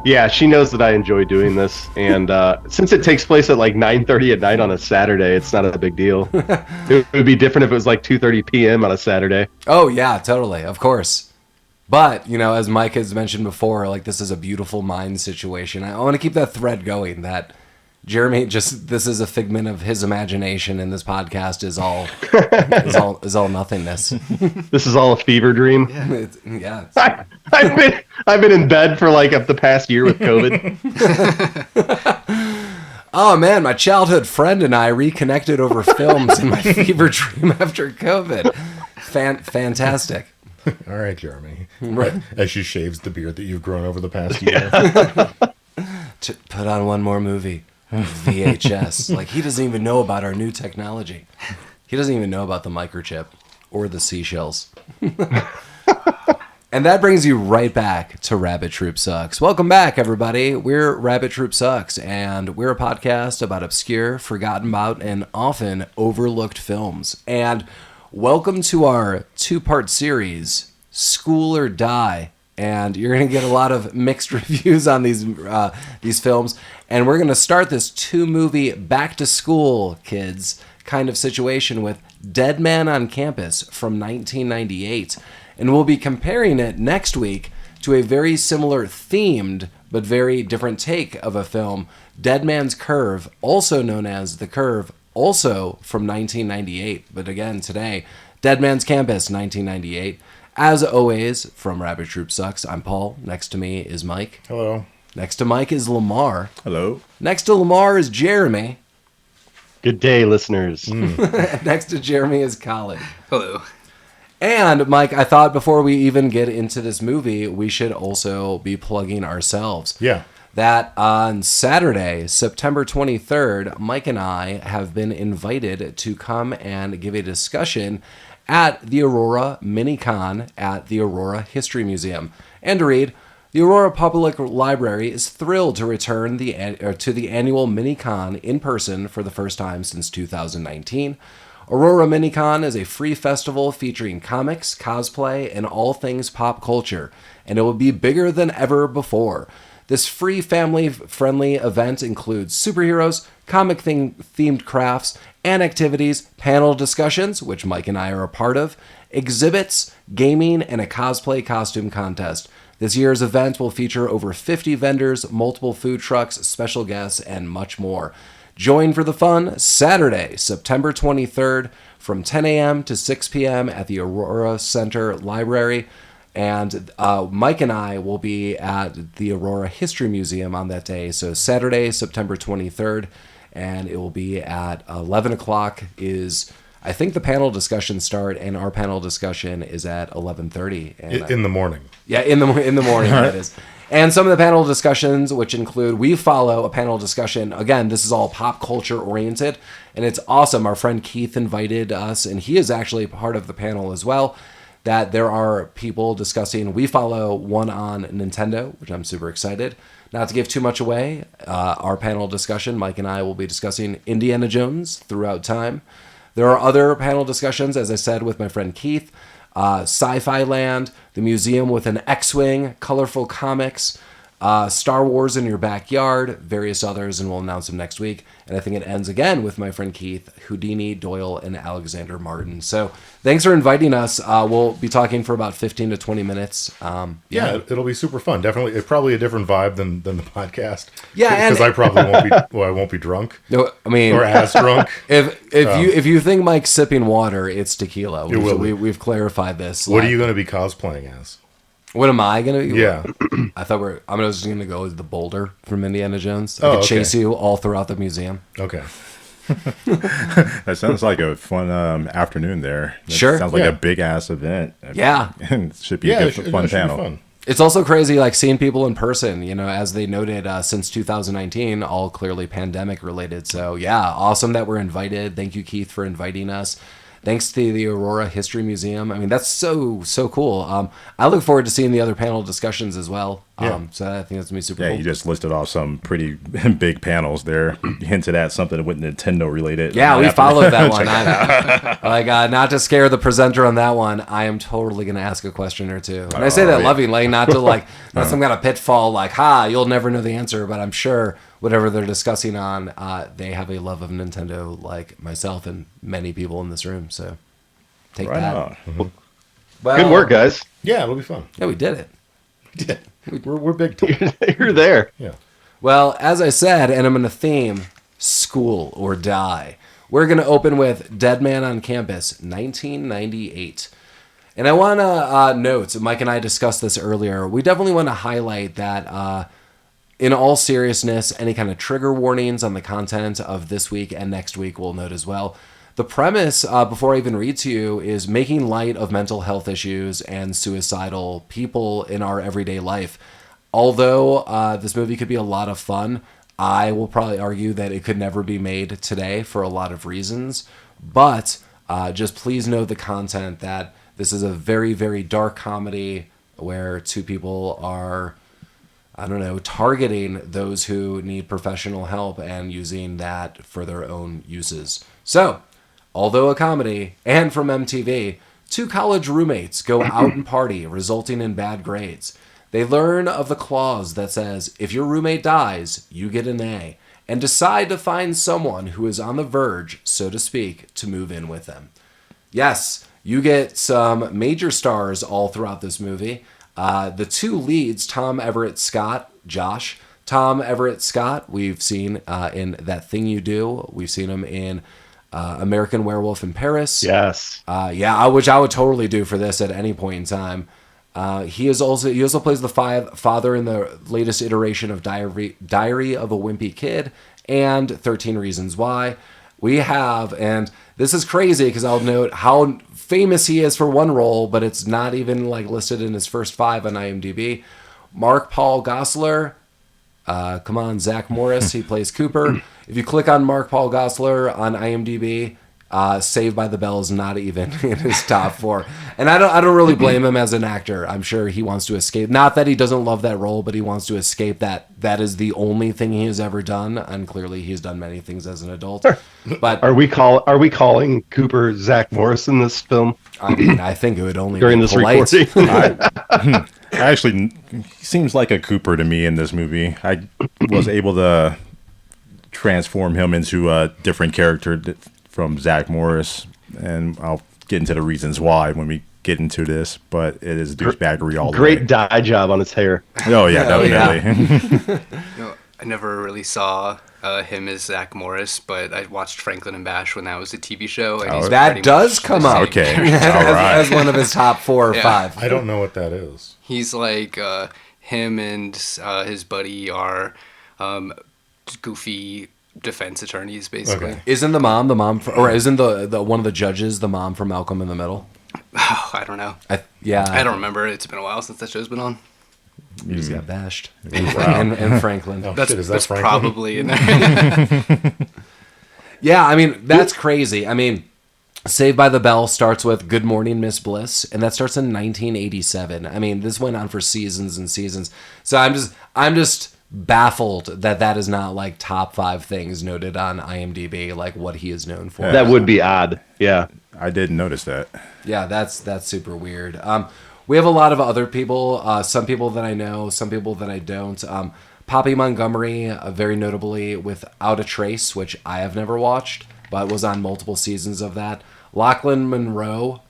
Yeah, she knows that I enjoy doing this, and since it takes place at like 9:30 at night on a Saturday, it's not a big deal. It would be different if it was like 2:30 p.m. on a Saturday. Oh yeah, totally, of course. But as Mike has mentioned before, like this is a beautiful mind situation. I want to keep that thread going. That Jeremy this is a figment of his imagination, and this podcast is all is all nothingness. This is all a fever dream. Yeah. I've been in bed for like up the past year with COVID. Oh man, my childhood friend and I reconnected over films in my fever dream after COVID. Fantastic. All right, Jeremy. Right. As she shaves the beard that you've grown over the past year. To put on one more movie. VHS. Like, he doesn't even know about our new technology. He doesn't even know about the microchip or the seashells. And that brings you right back to Rabbit Troop Sucks. Welcome back, everybody. We're Rabbit Troop Sucks, and we're a podcast about obscure, forgotten about, and often overlooked films. And welcome to our two-part series, School or Die. And you're going to get a lot of mixed reviews on these films. And we're going to start this two-movie back-to-school, kids, kind of situation with Dead Man on Campus from 1998. And we'll be comparing it next week to a very similar themed but very different take of a film, Dead Man's Curve, also known as The Curve, also from 1998. But again, today, Dead Man's Campus, 1998. As always, from Rabbit Troop Sucks, I'm Paul. Next to me is Mike. Hello. Next to Mike is Lamar. Hello. Next to Lamar is Jeremy. Good day, listeners. Next to Jeremy is Collin. Hello. And, Mike, I thought before we even get into this movie, we should also be plugging ourselves. Yeah. That on Saturday, September 23rd, Mike and I have been invited to come and give a discussion at the Aurora Minicon at the Aurora History Museum. And to read, the Aurora Public Library is thrilled to return to the annual Minicon in person for the first time since 2019. Aurora Minicon is a free festival featuring comics, cosplay, and all things pop culture, and it will be bigger than ever before. This free family-friendly event includes superheroes, comic-themed crafts, and activities, panel discussions, which Mike and I are a part of, exhibits, gaming, and a cosplay costume contest. This year's event will feature over 50 vendors, multiple food trucks, special guests, and much more. Join for the fun Saturday, September 23rd from 10 a.m. to 6 p.m. at the Aurora Center Library. And Mike and I will be at the Aurora History Museum on that day. So Saturday, September 23rd, and it will be at 11 o'clock is, I think the panel discussions start, and our panel discussion is at 11:30. In the morning. Yeah, in the morning, that is. And some of the panel discussions, which include, we follow a panel discussion. Again, this is all pop culture oriented, and it's awesome. Our friend Keith invited us, and he is actually part of the panel as well, that there are people discussing. We follow one on Nintendo, which I'm super excited. Not to give too much away, our panel discussion, Mike and I will be discussing Indiana Jones throughout time. There are other panel discussions, as I said, with my friend Keith, Sci-Fi Land, the museum with an X-Wing, colorful comics, Star Wars in your backyard, various others, and we'll announce them next week. And I think it ends again with my friend Keith, Houdini, Doyle, and Alexander Martin. So thanks for inviting us. We'll be talking for about 15 to 20 minutes. Yeah, it'll be super fun. Definitely, it's probably a different vibe than the podcast. Yeah, because I probably won't be. Well, I won't be drunk. No, I mean, or as drunk. If you think Mike's sipping water, it's tequila. We've clarified this. What are you going to be cosplaying as? What am I gonna? Yeah, I'm just gonna go as the boulder from Indiana Jones. I could chase you all throughout the museum. Okay. That sounds like a fun afternoon there. Sure. Sounds like a big ass event. Yeah. It should be a good, fun panel. Fun. It's also crazy, like seeing people in person. As they noted, since 2019, all clearly pandemic related. So yeah, awesome that we're invited. Thank you, Keith, for inviting us. thanks to the Aurora History Museum. I mean, that's so cool. I look forward to seeing the other panel discussions as well. So I think that's going to be super cool. You just listed off some pretty big panels there. You hinted at something with Nintendo related. Yeah, we followed that one. Not to scare the presenter on that one, I am totally going to ask a question or two. And I say that lovingly, not to not some kind of pitfall you'll never know the answer, but I'm sure whatever they're discussing on, they have a love of Nintendo like myself and many people in this room. So take that. Well, good work, guys. Yeah, it'll be fun. Yeah, we did it. We did. We're big time. You're there. Yeah. Well, as I said, and I'm going to theme school or die. We're going to open with Dead Man on Campus, 1998. And I want to note, Mike and I discussed this earlier, we definitely want to highlight that in all seriousness, any kind of trigger warnings on the content of this week and next week we'll note as well. The premise, before I even read to you, is making light of mental health issues and suicidal people in our everyday life. Although this movie could be a lot of fun, I will probably argue that it could never be made today for a lot of reasons. But just please know the content that this is a very, very dark comedy where two people are, targeting those who need professional help and using that for their own uses. So, although a comedy, and from MTV, two college roommates go out and party, resulting in bad grades. They learn of the clause that says, if your roommate dies, you get an A, and decide to find someone who is on the verge, so to speak, to move in with them. Yes, you get some major stars all throughout this movie. The two leads, Tom Everett Scott, Josh. Tom Everett Scott, we've seen in That Thing You Do. We've seen him in American Werewolf in Paris. Yes. Which I would totally do for this at any point in time. He also plays the father in the latest iteration of Diary of a Wimpy Kid and 13 Reasons Why. We have, and this is crazy because I'll note how famous he is for one role, but it's not even listed in his first 5 on IMDb. Mark Paul Gosselaar. Come on, Zach Morris. He plays Cooper. If you click on Mark Paul Gosselaar on IMDb, Saved by the Bell is not even in his top 4. And I don't really blame him as an actor. I'm sure he wants to escape. Not that he doesn't love that role, but he wants to escape that. That is the only thing he has ever done, and clearly he's done many things as an adult. But are we calling Cooper Zach Morris in this film? I mean, I think it would only during be this polite. recording. Actually, he seems like a Cooper to me in this movie. I was able to transform him into a different character from Zach Morris, and I'll get into the reasons why when we get into this, but it is douchebaggery all the way. Great dye job on his hair. Oh, yeah, definitely. I never really saw him as Zach Morris, but I watched Franklin and Bash when that was a TV show. And he's that does come up. Okay. as one of his top 4 or 5. I don't know what that is. He's like him and his buddy are goofy defense attorneys, basically. Okay. Isn't the mom or isn't the one of the judges the mom from Malcolm in the Middle? Oh, I don't know. I don't remember. It's been a while since that show's been on. You just got bashed. And Franklin. Oh, That's Franklin? probably in there. Yeah, I mean, that's crazy. I mean, Saved by the Bell starts with Good Morning, Miss Bliss, and that starts in 1987. I mean, this went on for seasons and seasons. So I'm just baffled that is not top 5 things noted on IMDb, what he is known for. That would be odd. Yeah. I didn't notice that. Yeah, that's super weird. We have a lot of other people, some people that I know, some people that I don't. Poppy Montgomery, very notably Without a Trace, which I have never watched, but was on multiple seasons of that. Lachlan Monroe,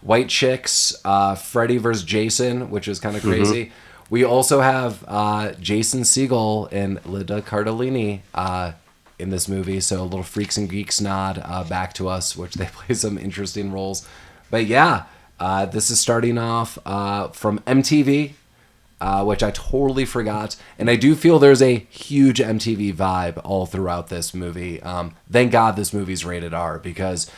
White Chicks, Freddy vs. Jason, which is kind of crazy. Mm-hmm. We also have Jason Segel and Linda Cardellini in this movie, so a little Freaks and Geeks nod back to us, which they play some interesting roles. But yeah, this is starting off from MTV, which I totally forgot. And I do feel there's a huge MTV vibe all throughout this movie. Thank God this movie's rated R, because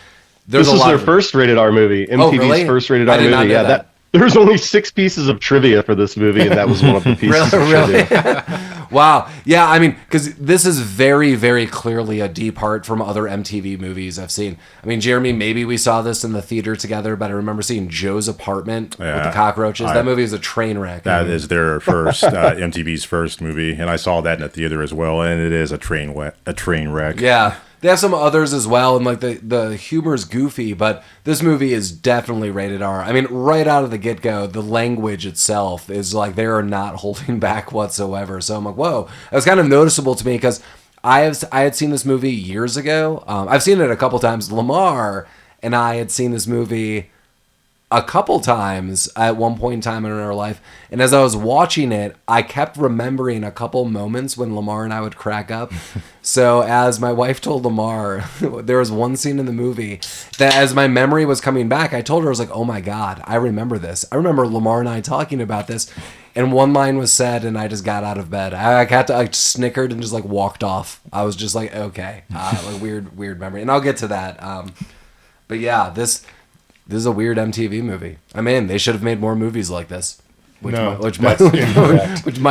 there's this is their first rated R movie. MTV's really? first rated R I did movie. not know that. There's only 6 pieces of trivia for this movie, and that was one of the pieces of trivia. Wow. Yeah, I mean, because this is very, very clearly a depart from other MTV movies I've seen. I mean, Jeremy, maybe we saw this in the theater together, but I remember seeing Joe's Apartment with the cockroaches. That movie is a train wreck. That is their first MTV's first movie, and I saw that in the theater as well, and it is a train wreck. Yeah. They have some others as well, and like the humor's goofy, but this movie is definitely rated R. I mean, right out of the get-go, the language itself is like they are not holding back whatsoever. So I'm like, whoa. It was kind of noticeable to me because I had seen this movie years ago. I've seen it a couple times. Lamar and I had seen this movie a couple times at one point in time in our life. And as I was watching it, I kept remembering a couple moments when Lamar and I would crack up. So as my wife told Lamar, there was one scene in the movie that as my memory was coming back, I told her, I was like, oh my God, I remember this. I remember Lamar and I talking about this. And one line was said and I just got out of bed. I snickered and just like walked off. I was just like, okay, like weird memory. And I'll get to that. But yeah, This is a weird MTV movie. I mean, they should have made more movies like this. Which Mike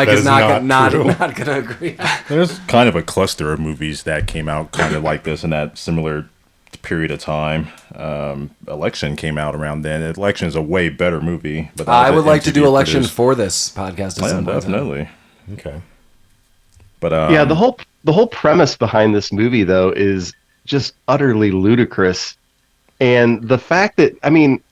is not going to agree. There's kind of a cluster of movies that came out kind of like this in that similar period of time. Election came out around then. Election is a way better movie. But I would like to do Election for this podcast. Definitely. Okay. But yeah, the whole premise behind this movie though is just utterly ludicrous. And the fact that, I mean,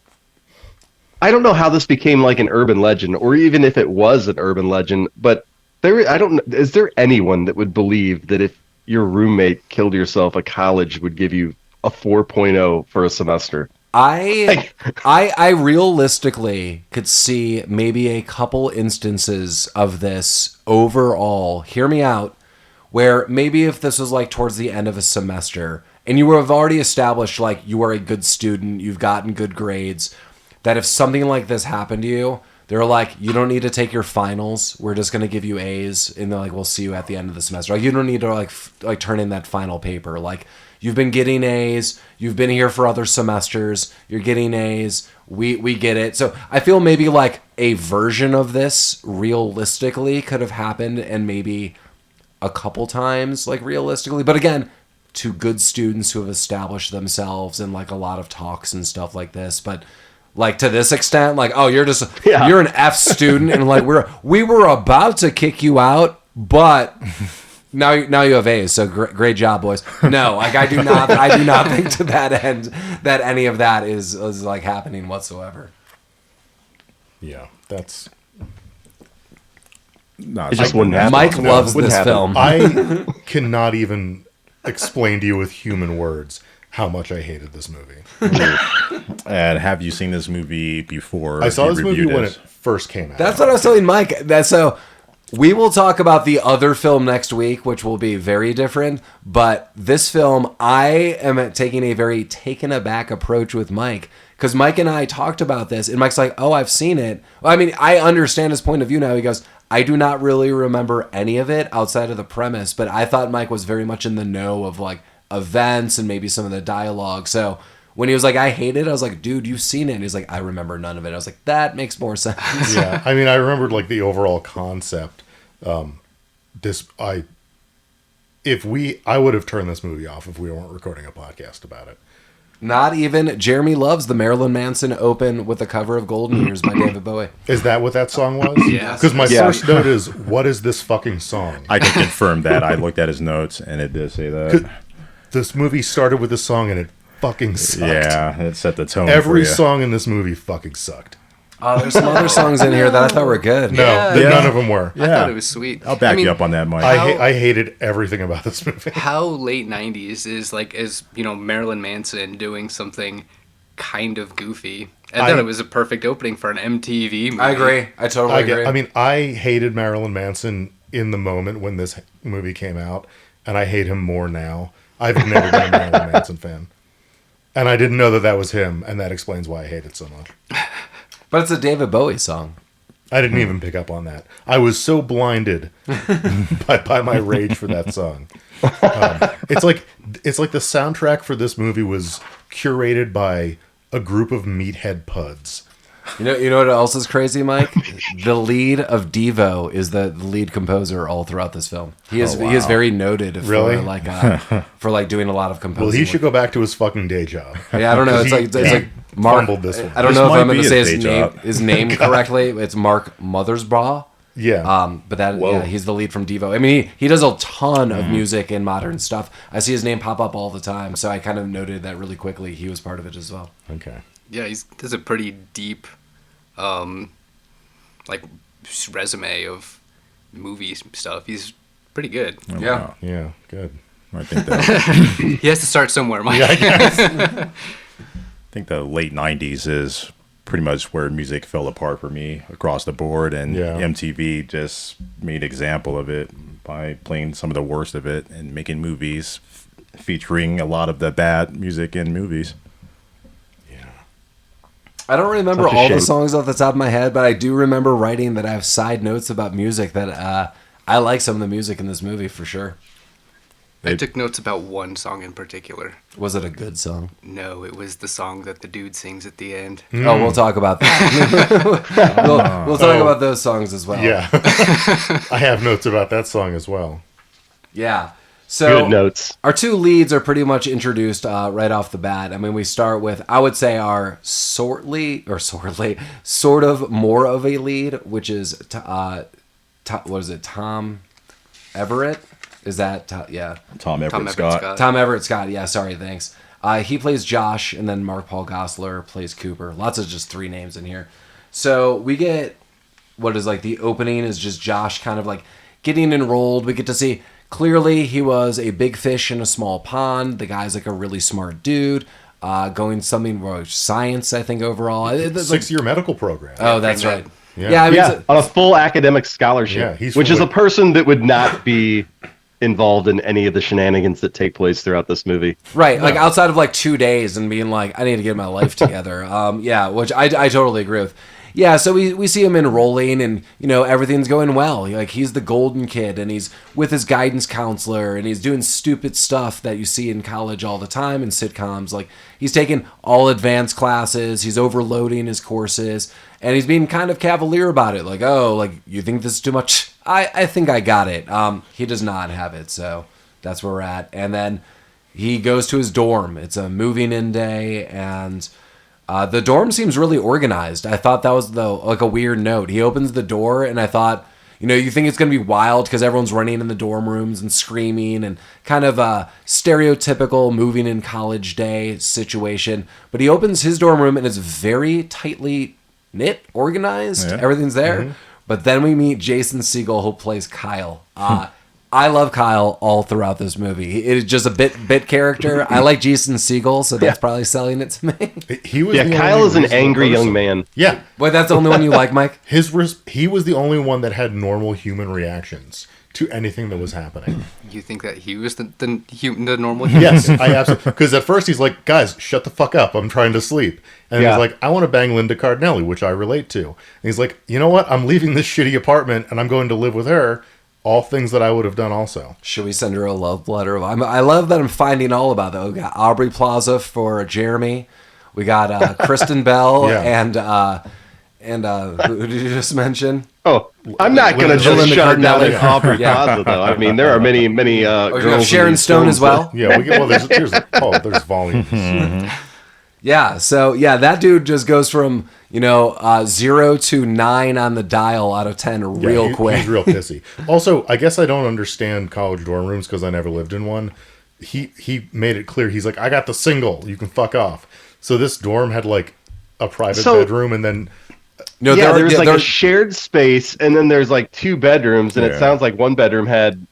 I don't know how this became like an urban legend, or even if it was an urban legend, but is there anyone that would believe that if your roommate killed yourself, a college would give you a 4.0 for a semester? I realistically could see maybe a couple instances of this overall, hear me out, where maybe if this was like towards the end of a semester, and you have already established, like, you are a good student, you've gotten good grades, that if something like this happened to you, they're like, you don't need to take your finals, we're just going to give you A's, and they're like, we'll see you at the end of the semester. Like, you don't need to, like turn in that final paper. Like, you've been getting A's, you've been here for other semesters, you're getting A's, we get it. So I feel maybe, like, a version of this, realistically, could have happened, and maybe a couple times, like, realistically. But again, to good students who have established themselves in like a lot of talks and stuff like this, but like to this extent, like, oh, you're an F student, and like we were about to kick you out, but now you have A's, so great job, boys. No, like I do not think to that end that any of that is like happening whatsoever. Yeah, that's. It just wouldn't happen. Mike loves this film. I cannot even explain to you with human words how much I hated this movie. And have you seen this movie before? I saw this movie when it first came out. That's what I was telling Mike. So we will talk about the other film next week, which will be very different. But this film, I am taking a very taken aback approach with Mike. Because Mike and I talked about this, and Mike's like, oh, I've seen it. Well, I mean, I understand his point of view now. He goes, I do not really remember any of it outside of the premise, but I thought Mike was very much in the know of like events and maybe some of the dialogue. So when he was like, I hate it, I was like, dude, you've seen it. And he's like, I remember none of it. I was like, that makes more sense. Yeah, I mean, I remembered like the overall concept. I would have turned this movie off if we weren't recording a podcast about it. Not even Jeremy loves the Marilyn Manson open with the cover of Golden Years by David Bowie. Is that what that song was? Yeah. Because my first note is, what is this fucking song? I can confirm that. I looked at his notes, and it did say that. This movie started with this song, and it fucking sucked. Yeah, it set the tone. Every song in this movie fucking sucked. There's some other songs in here that I thought were good. No, none of them were. I thought it was sweet. I'll back you up on that, Mike. I hated everything about this movie. How late 90s is Marilyn Manson doing something kind of goofy. I thought it was a perfect opening for an MTV movie. I agree. I totally agree. I mean, I hated Marilyn Manson in the moment when this movie came out, and I hate him more now. I've never been a Marilyn Manson fan. And I didn't know that was him, and that explains why I hate it so much. But it's a David Bowie song. I didn't even pick up on that. I was so blinded by my rage for that song. It's like the soundtrack for this movie was curated by a group of meathead puds. You know what else is crazy, Mike? The lead of Devo is the lead composer all throughout this film. He is very noted Really? for like doing a lot of composing. Well, he work. should go back to his fucking day job. Yeah, I don't know. It's like Mark. fumbled this one. I don't This know if might I'm going be to say his day job. his name correctly. It's Mark Mothersbaugh. Yeah. But he's the lead from Devo. I mean, he does a ton of music and modern stuff. I see his name pop up all the time, so I kind of noted that really quickly. He was part of it as well. Okay. Yeah, there's a pretty deep, like resume of movie stuff. He's pretty good. Yeah. Yeah. Good. I think that He has to start somewhere, Mike. I think the late '90s is pretty much where music fell apart for me across the board, and Yeah. MTV just made example of it by playing some of the worst of it and making movies featuring a lot of the bad music in movies. I don't remember Such a all the shame. songs off the top of my head, but I do remember writing that I have side notes about music that I like some of the music in this movie for sure. I took notes about one song in particular. Was it a good song? No, it was the song that the dude sings at the end. Oh, we'll talk about that. we'll talk about those songs as well. Yeah. I have notes about that song as well. Yeah. So Good notes. our two leads are pretty much introduced right off the bat. I mean, we start with, I would say, our sort of more of a lead, which is, what is it, Tom Everett? Is that, yeah. Tom Everett Everett Scott. Scott. Tom Everett Scott, yeah, sorry, thanks. He plays Josh, and then Mark Paul Gosselaar plays Cooper. Lots of just three names in here. So we get, what is like the opening is just Josh kind of like getting enrolled. We get to see, clearly he was a big fish in a small pond. The guy's like a really smart dude. Going something with science, I think, overall. It's like, 6-year medical program. oh, that's right. Yeah. Yeah, I mean, Yeah, on a full academic scholarship, Yeah, he's which from is a like- person that would not be involved in any of the shenanigans that take place throughout this movie. right, like outside of like 2 days and being like, I need to get my life together. Yeah, which I totally agree with. Yeah, so we see him enrolling and, you know, everything's going well. Like, he's the golden kid and he's with his guidance counselor and he's doing stupid stuff that you see in college all the time in sitcoms. Like, he's taking all advanced classes, he's overloading his courses, and he's being kind of cavalier about it. Like, oh, like, you think this is too much? I think I got it. He does not have it, so that's where we're at. And then he goes to his dorm. It's a moving in day, and the dorm seems really organized. I thought that was like a weird note. He opens the door, and I thought, you know, you think it's going to be wild because everyone's running in the dorm rooms and screaming and kind of a stereotypical moving in college day situation. But he opens his dorm room, and it's very tightly knit, organized. Yeah. Everything's there. But then we meet Jason Segel, who plays Kyle. I love Kyle all throughout this movie. It is just a bit character. I like Jason Segel, so that's probably selling it to me. He was Yeah, the Kyle only is an reasonable angry young person. man. Yeah. Wait, that's the only one you like, Mike? He was the only one that had normal human reactions to anything that was happening. You think that he was the normal human? Yes, I absolutely. Because at first he's like, guys, shut the fuck up. I'm trying to sleep. And Yeah. he's like, I want to bang Linda Cardinelli, which I relate to. And he's like, you know what? I'm leaving this shitty apartment and I'm going to live with her. All things that I would have done also. Should we send her a love letter? I love that I'm finding all about that. We got Aubrey Plaza for Jeremy. We got Kristen Bell Yeah. and who did you just mention? Oh, I'm not going to Linda just shut down Cardinelli. Aubrey Yeah. Plaza, though. I mean, there are many You have girls. Sharon in these Stone films as well. Yeah, there's volumes. Yeah, so yeah, that dude just goes from 0 to 9 on the dial out of 10 real quick. He's real pissy. Also, I guess I don't understand college dorm rooms because I never lived in one. He made it clear. He's like, I got the single. You can fuck off. So this dorm had like a private bedroom and then No, Yeah, there's like a shared space, and then there's like 2 bedrooms, and it Yeah. sounds like one bedroom had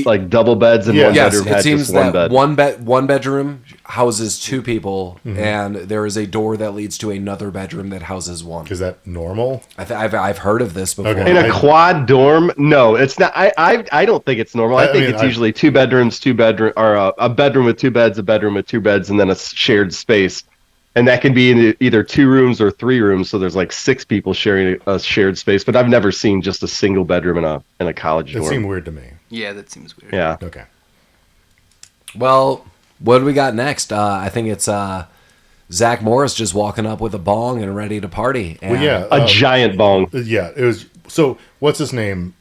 like double beds, and Yeah. one Yes, bedroom it had seems just one that bed. one bedroom houses 2 people, and there is a door that leads to another bedroom that houses 1. is that normal? I've heard of this before. Okay. In a quad dorm, no, it's not. I don't think it's normal. I think it's usually 2 bedrooms, 2 bedroom, or a bedroom with 2 beds, a bedroom with 2 beds, and then a shared space. And that can be in either 2 rooms or 3 rooms. So there's like 6 people sharing a shared space. But I've never seen just a single bedroom in a college It dorm. seemed weird to me. Yeah, that seems weird. Yeah. Okay. Well, what do we got next? I think it's Zach Morris just walking up with a bong and ready to party. And Well, yeah, A giant bong. yeah. It was so. What's his name?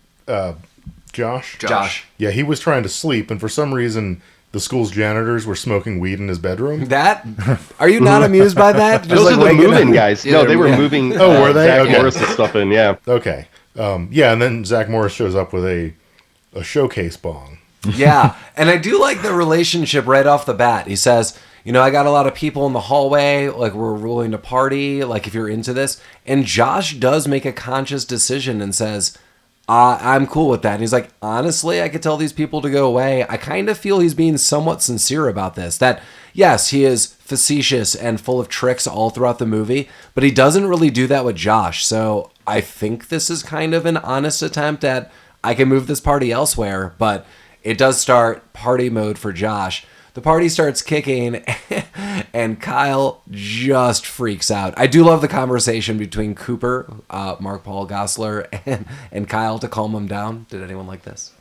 Josh. Josh. Yeah, he was trying to sleep, and for some reason, the school's janitors were smoking weed in his bedroom. That? Are you not amused by that? Just Those are the waking moving up- guys. Yeah, No, they were yeah. moving Oh, were they? Zach Okay. Morris' stuff in, yeah. Okay. Yeah, and then Zach Morris shows up with a showcase bong. Yeah, and I do like the relationship right off the bat. He says, you know, I got a lot of people in the hallway, like we're willing to party, like if you're into this. And Josh does make a conscious decision and says, I'm cool with that. And he's like, honestly, I could tell these people to go away. I kind of feel he's being somewhat sincere about this. That, yes, he is facetious and full of tricks all throughout the movie, but he doesn't really do that with Josh. So I think this is kind of an honest attempt at, I can move this party elsewhere, but it does start party mode for Josh. The party starts kicking, and Kyle just freaks out. I do love the conversation between Cooper, Mark Paul Gosselaar, and Kyle to calm him down. Did anyone like this?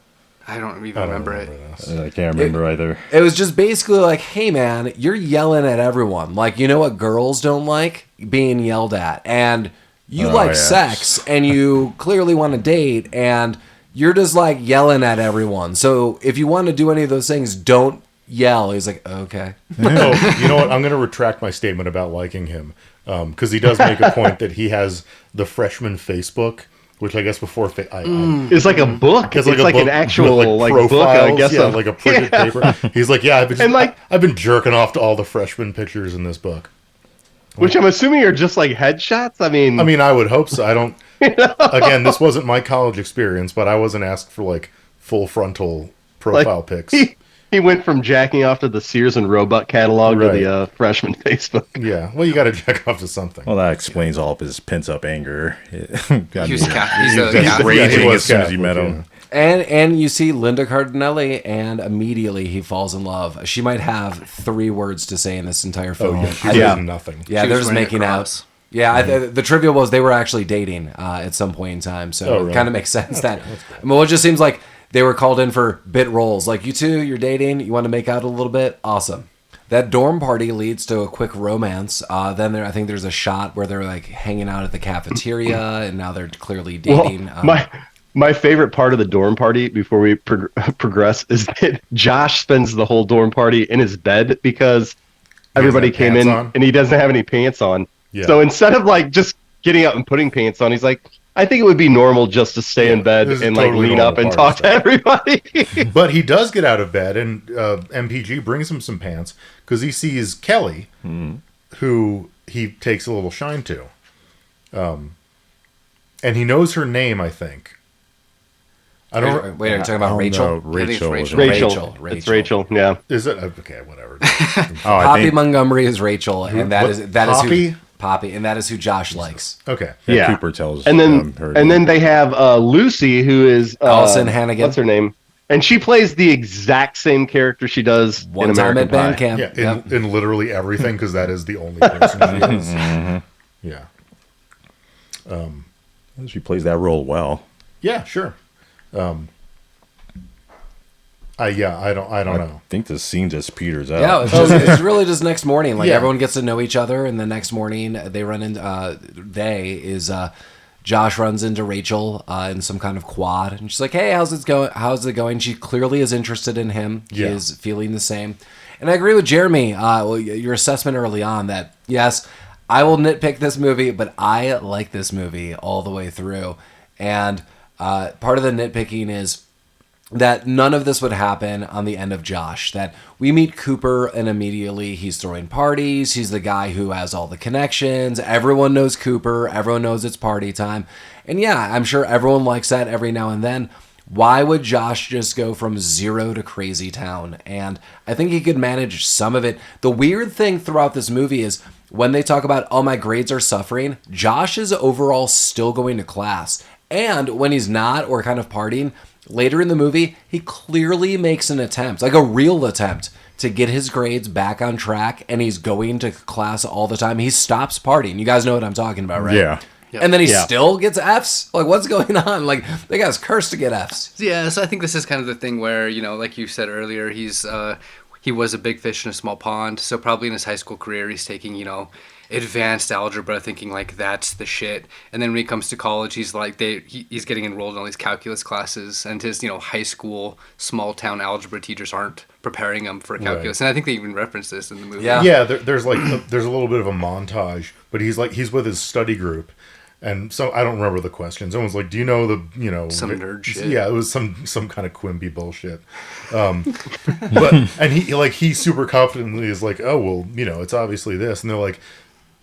I don't even remember it. this. I can't remember either. It was just basically like, hey man, you're yelling at everyone. Like, you know what girls don't like? Being yelled at. And you like yeah. sex, and you clearly want to date, and you're just like yelling at everyone. So if you want to do any of those things, don't yell. He's like, okay. Oh, you know what? I'm going to retract my statement about liking him because he does make a point that he has the freshman Facebook, which I guess before It's like a book. It's a like book an actual with, like book, I profiles, guess. yeah, of- like a printed paper. He's like, yeah, I've been jerking off to all the freshman pictures in this book. Which I'm assuming are just like headshots. I mean, I would hope so. I don't. Again, this wasn't my college experience, but I wasn't asked for like full frontal profile pics. he went from jacking off to the Sears and Roebuck catalog to Right. the freshman Facebook. Yeah, well, you got to jack off to something. Well, that explains all of his pent up anger. He's a He's Catholic. raging was as soon as you met Catholic, him. And you see Linda Cardinelli, and immediately he falls in love. She might have 3 words to say in this entire Oh, film. yeah, she Yeah. did nothing. Yeah, She they're was just wearing a making cross. out. Yeah, the trivia was they were actually dating at some point in time, so Oh, it really? kind of makes sense that. Well, it just seems like they were called in for bit roles. Like, you two, you're dating, you want to make out a little bit? Awesome. That dorm party leads to a quick romance. Then I think there's a shot where they're like hanging out at the cafeteria, and now they're clearly dating. My favorite part of the dorm party before we progress is that Josh spends the whole dorm party in his bed because everybody have came pants in on? and he doesn't have any pants on. Yeah. So instead of like just getting up and putting pants on, he's like, I think it would be normal just to stay in bed this is and like totally lean normal up and party talk to stuff. everybody. But he does get out of bed, and MPG brings him some pants because he sees Kelly, who he takes a little shine to. And he knows her name, I think. I don't. Wait, are you talking about Oh, Rachel? no, I think it's Rachel. Rachel. Rachel. Rachel. It's Rachel. Yeah. Is it okay? Whatever. Oh, I Poppy think Montgomery is Rachel, and that What? is Poppy? who Poppy, and that is who Josh likes. Okay. Yeah. Cooper tells And then her. and then they have Lucy, who is Allison Hannigan. What's her name? And she plays the exact same character she does One in time American at band Pie. camp. Yeah, in literally everything, because that is the only person she is. Yeah. she plays that role well. Yeah, sure. I don't I know. think the scene just peters out. Yeah, it's really just next morning. Like, Yeah. everyone gets to know each other, and the next morning they run into Josh runs into Rachel in some kind of quad, and she's like, "Hey, how's it going?" She clearly is interested in him. He Yeah. is feeling the same, and I agree with Jeremy. Your assessment early on that yes, I will nitpick this movie, but I like this movie all the way through, and part of the nitpicking is that none of this would happen on the end of Josh. That we meet Cooper and immediately he's throwing parties. He's the guy who has all the connections. Everyone knows Cooper. Everyone knows it's party time. And yeah, I'm sure everyone likes that every now and then. Why would Josh just go from 0 to crazy town? And I think he could manage some of it. The weird thing throughout this movie is when they talk about, oh, my grades are suffering, Josh is overall still going to class. And when he's not or kind of partying, later in the movie, he clearly makes an attempt, like a real attempt, to get his grades back on track, and he's going to class all the time. He stops partying. You guys know what I'm talking about, right? Yeah. And then he Yeah. still gets Fs? Like, what's going on? Like, the guy's cursed to get Fs. Yeah, so I think this is kind of the thing where, like you said earlier, he was a big fish in a small pond. So probably in his high school career, he's taking, advanced algebra, thinking like that's the shit. And then when he comes to college, he's like he's getting enrolled in all these calculus classes, and his high school small town algebra teachers aren't preparing him for calculus. Right. And I think they even reference this in the movie. Yeah. There's there's a little bit of a montage, but he's with his study group. And so I don't remember the question. Someone's like, "Do you know some nerd shit?" Yeah, it was some kind of Quimby bullshit. But and he super confidently is like, "Oh well, it's obviously this," and they're like,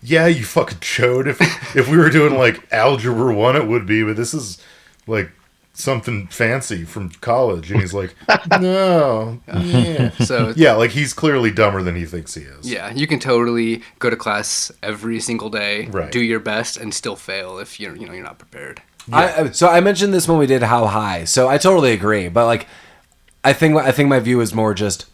"Yeah, you fucking chode. If we were doing like Algebra 1, it would be, but this is like something fancy from college." And he's like, "No, yeah." So Yeah, like he's clearly dumber than he thinks he is. yeah, you can totally go to class every single day, Right. do your best, and still fail if you're not prepared. So I mentioned this when we did How High. So I totally agree. But like, I think my view is more just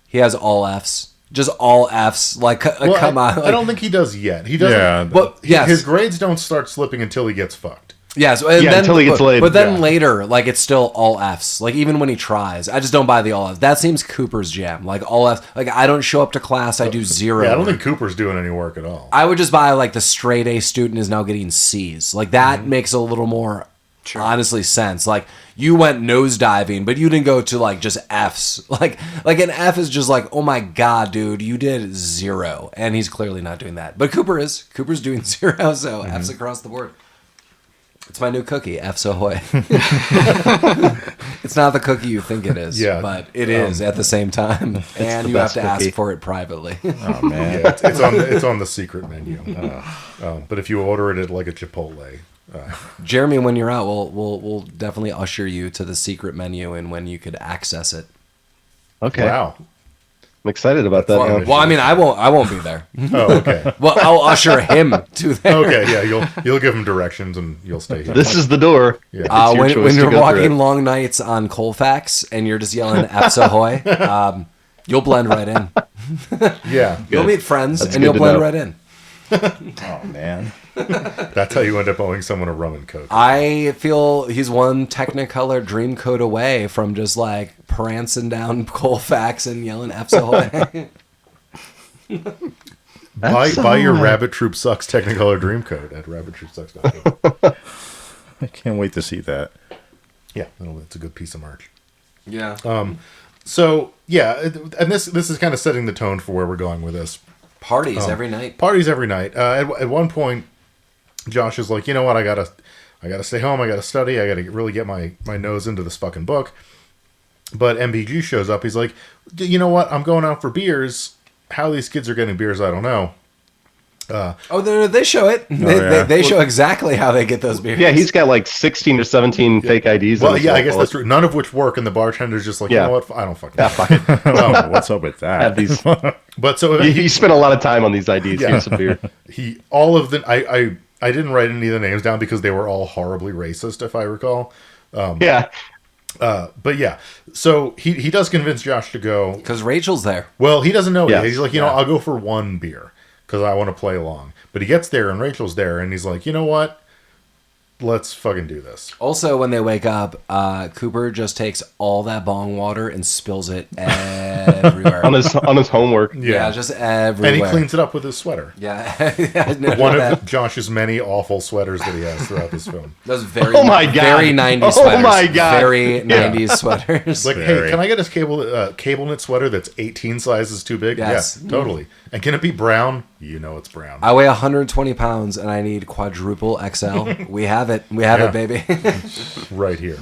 he has all Fs. Just all Fs. Like, Well, come on. I don't think he does yet. He doesn't. Yeah. But yes. His grades don't start slipping until he gets fucked. Yes, and Yeah, then, until he gets laid. But then Yeah. later, like, it's still all Fs. Like, even when he tries, I just don't buy the all Fs. That seems Cooper's jam. Like, all Fs. Like, I don't show up to class. I do zero. Yeah, I don't think Cooper's doing any work at all. I would just buy, like, the straight A student is now getting Cs. Like, that Mm-hmm. makes a little more, honestly, sense. Like, you went nosediving, but you didn't go to, like, just Fs. Like an F is just like, oh my God, dude, you did zero. And he's clearly not doing that. But Cooper is. Cooper's doing zero, so Mm-hmm. Fs across the board. It's my new cookie, F's ahoy. It's not the cookie you think it is, Yeah. but it is at the same time. And the you have best to cookie. ask for it privately. Oh man. Yeah, it's on the secret menu. But if you order it at like a Chipotle, Jeremy, when you're out, we'll definitely usher you to the secret menu and when you could access it. Okay. wow. I'm excited about that. Well, now. Well, I mean, I won't be there. Oh, okay. Well, I'll usher him to there. Okay, yeah, you'll give him directions and you'll stay here. This is the door. Yeah. It's your When choice to you're go through walking it. long nights on Colfax and you're just yelling F's ahoy, you'll blend right in. Yeah, You'll meet friends That's and good you'll to blend know. right in. Oh man. that's how you end up owing someone a rum and coke. I feel he's one Technicolor dream coat away from just like prancing down Colfax and yelling F's ahoy. Buy your Rabbit Troop Sucks Technicolor Dreamcoat at rabbittroopsucks.com. I can't wait to see that. Yeah, it's a good piece of merch. Yeah. So yeah, and this is kind of setting the tone for where we're going with this. Parties every night. Parties every night. At one point, Josh is like, you know what? I gotta stay home. I gotta study. I gotta really get my nose into this fucking book. But MBG shows up. He's like, you know what? I'm going out for beers. How these kids are getting beers, I don't know. They show it. yeah. They show exactly how they get those beers. Yeah, he's got like 16 or 17 fake IDs. Well, in his yeah, I guess wallet. that's true. None of which work, and the bartender's just like, Yeah. you know what? I don't fucking know. Oh, what's up with that? Have these. But so He spent a lot of time on these IDs. Yeah. Here's some beer. all of the I didn't write any of the names down because they were all horribly racist, if I recall. Yeah. But yeah, so he does convince Josh to go. Because Rachel's there. Well, he doesn't know yet. Yes. He's like, I'll go for one beer because I want to play along. But he gets there and Rachel's there, and he's like, you know what? Let's fucking do this. Also, when they wake up, Cooper just takes all that bong water and spills it everywhere. on his homework. yeah, just everywhere. And he cleans it up with his sweater. Yeah, I noticed One that. of Josh's many awful sweaters that he has throughout this film. Those very, Oh my God. very 90s Oh sweaters. my God. Very Yeah. 90s sweaters. Like, hey, Very. can I get a cable knit sweater that's 18 sizes too big? Yes. Yeah, totally. And can it be brown? You know it's brown. I weigh 120 pounds and I need quadruple XL. We have it. We have Yeah. it, baby. Right here.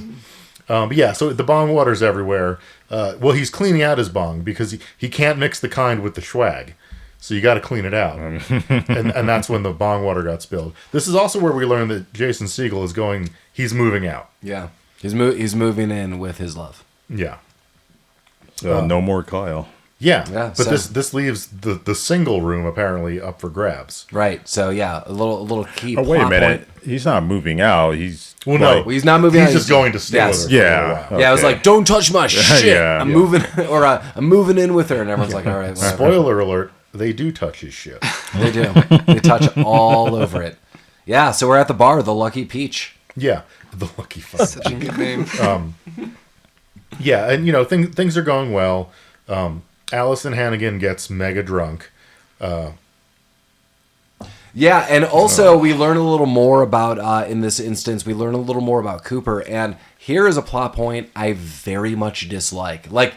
But yeah, so the bong water's everywhere. Well, he's cleaning out his bong because he can't mix the kind with the swag. So you got to clean it out. and that's when the bong water got spilled. This is also where we learn that Jason Segel he's moving out. Yeah. He's moving in with his love. Yeah. So no more Kyle. Yeah. Yeah, But so- this leaves the single room apparently up for grabs. Right. So, yeah, a little key Oh wait a plot minute. point. He's not moving out. He's Well, Well, he's not moving He's out. just going to stay Yes. with her. Yeah. For a while. Yeah, I was Okay. like, "Don't touch my shit." Yeah. I'm Yeah. moving, or I'm moving in with her, and everyone's like, "All right, whatever." Spoiler alert: they do touch his shit. They do. They touch all over it. Yeah. So we're at the bar, the Lucky Peach. Yeah, the lucky fuck. Such a good name. Yeah, and things are going well. Allison Hannigan gets mega drunk. Yeah, and also we learn a little more about, in this instance, we learn a little more about Cooper, and here is a plot point I very much dislike. Like,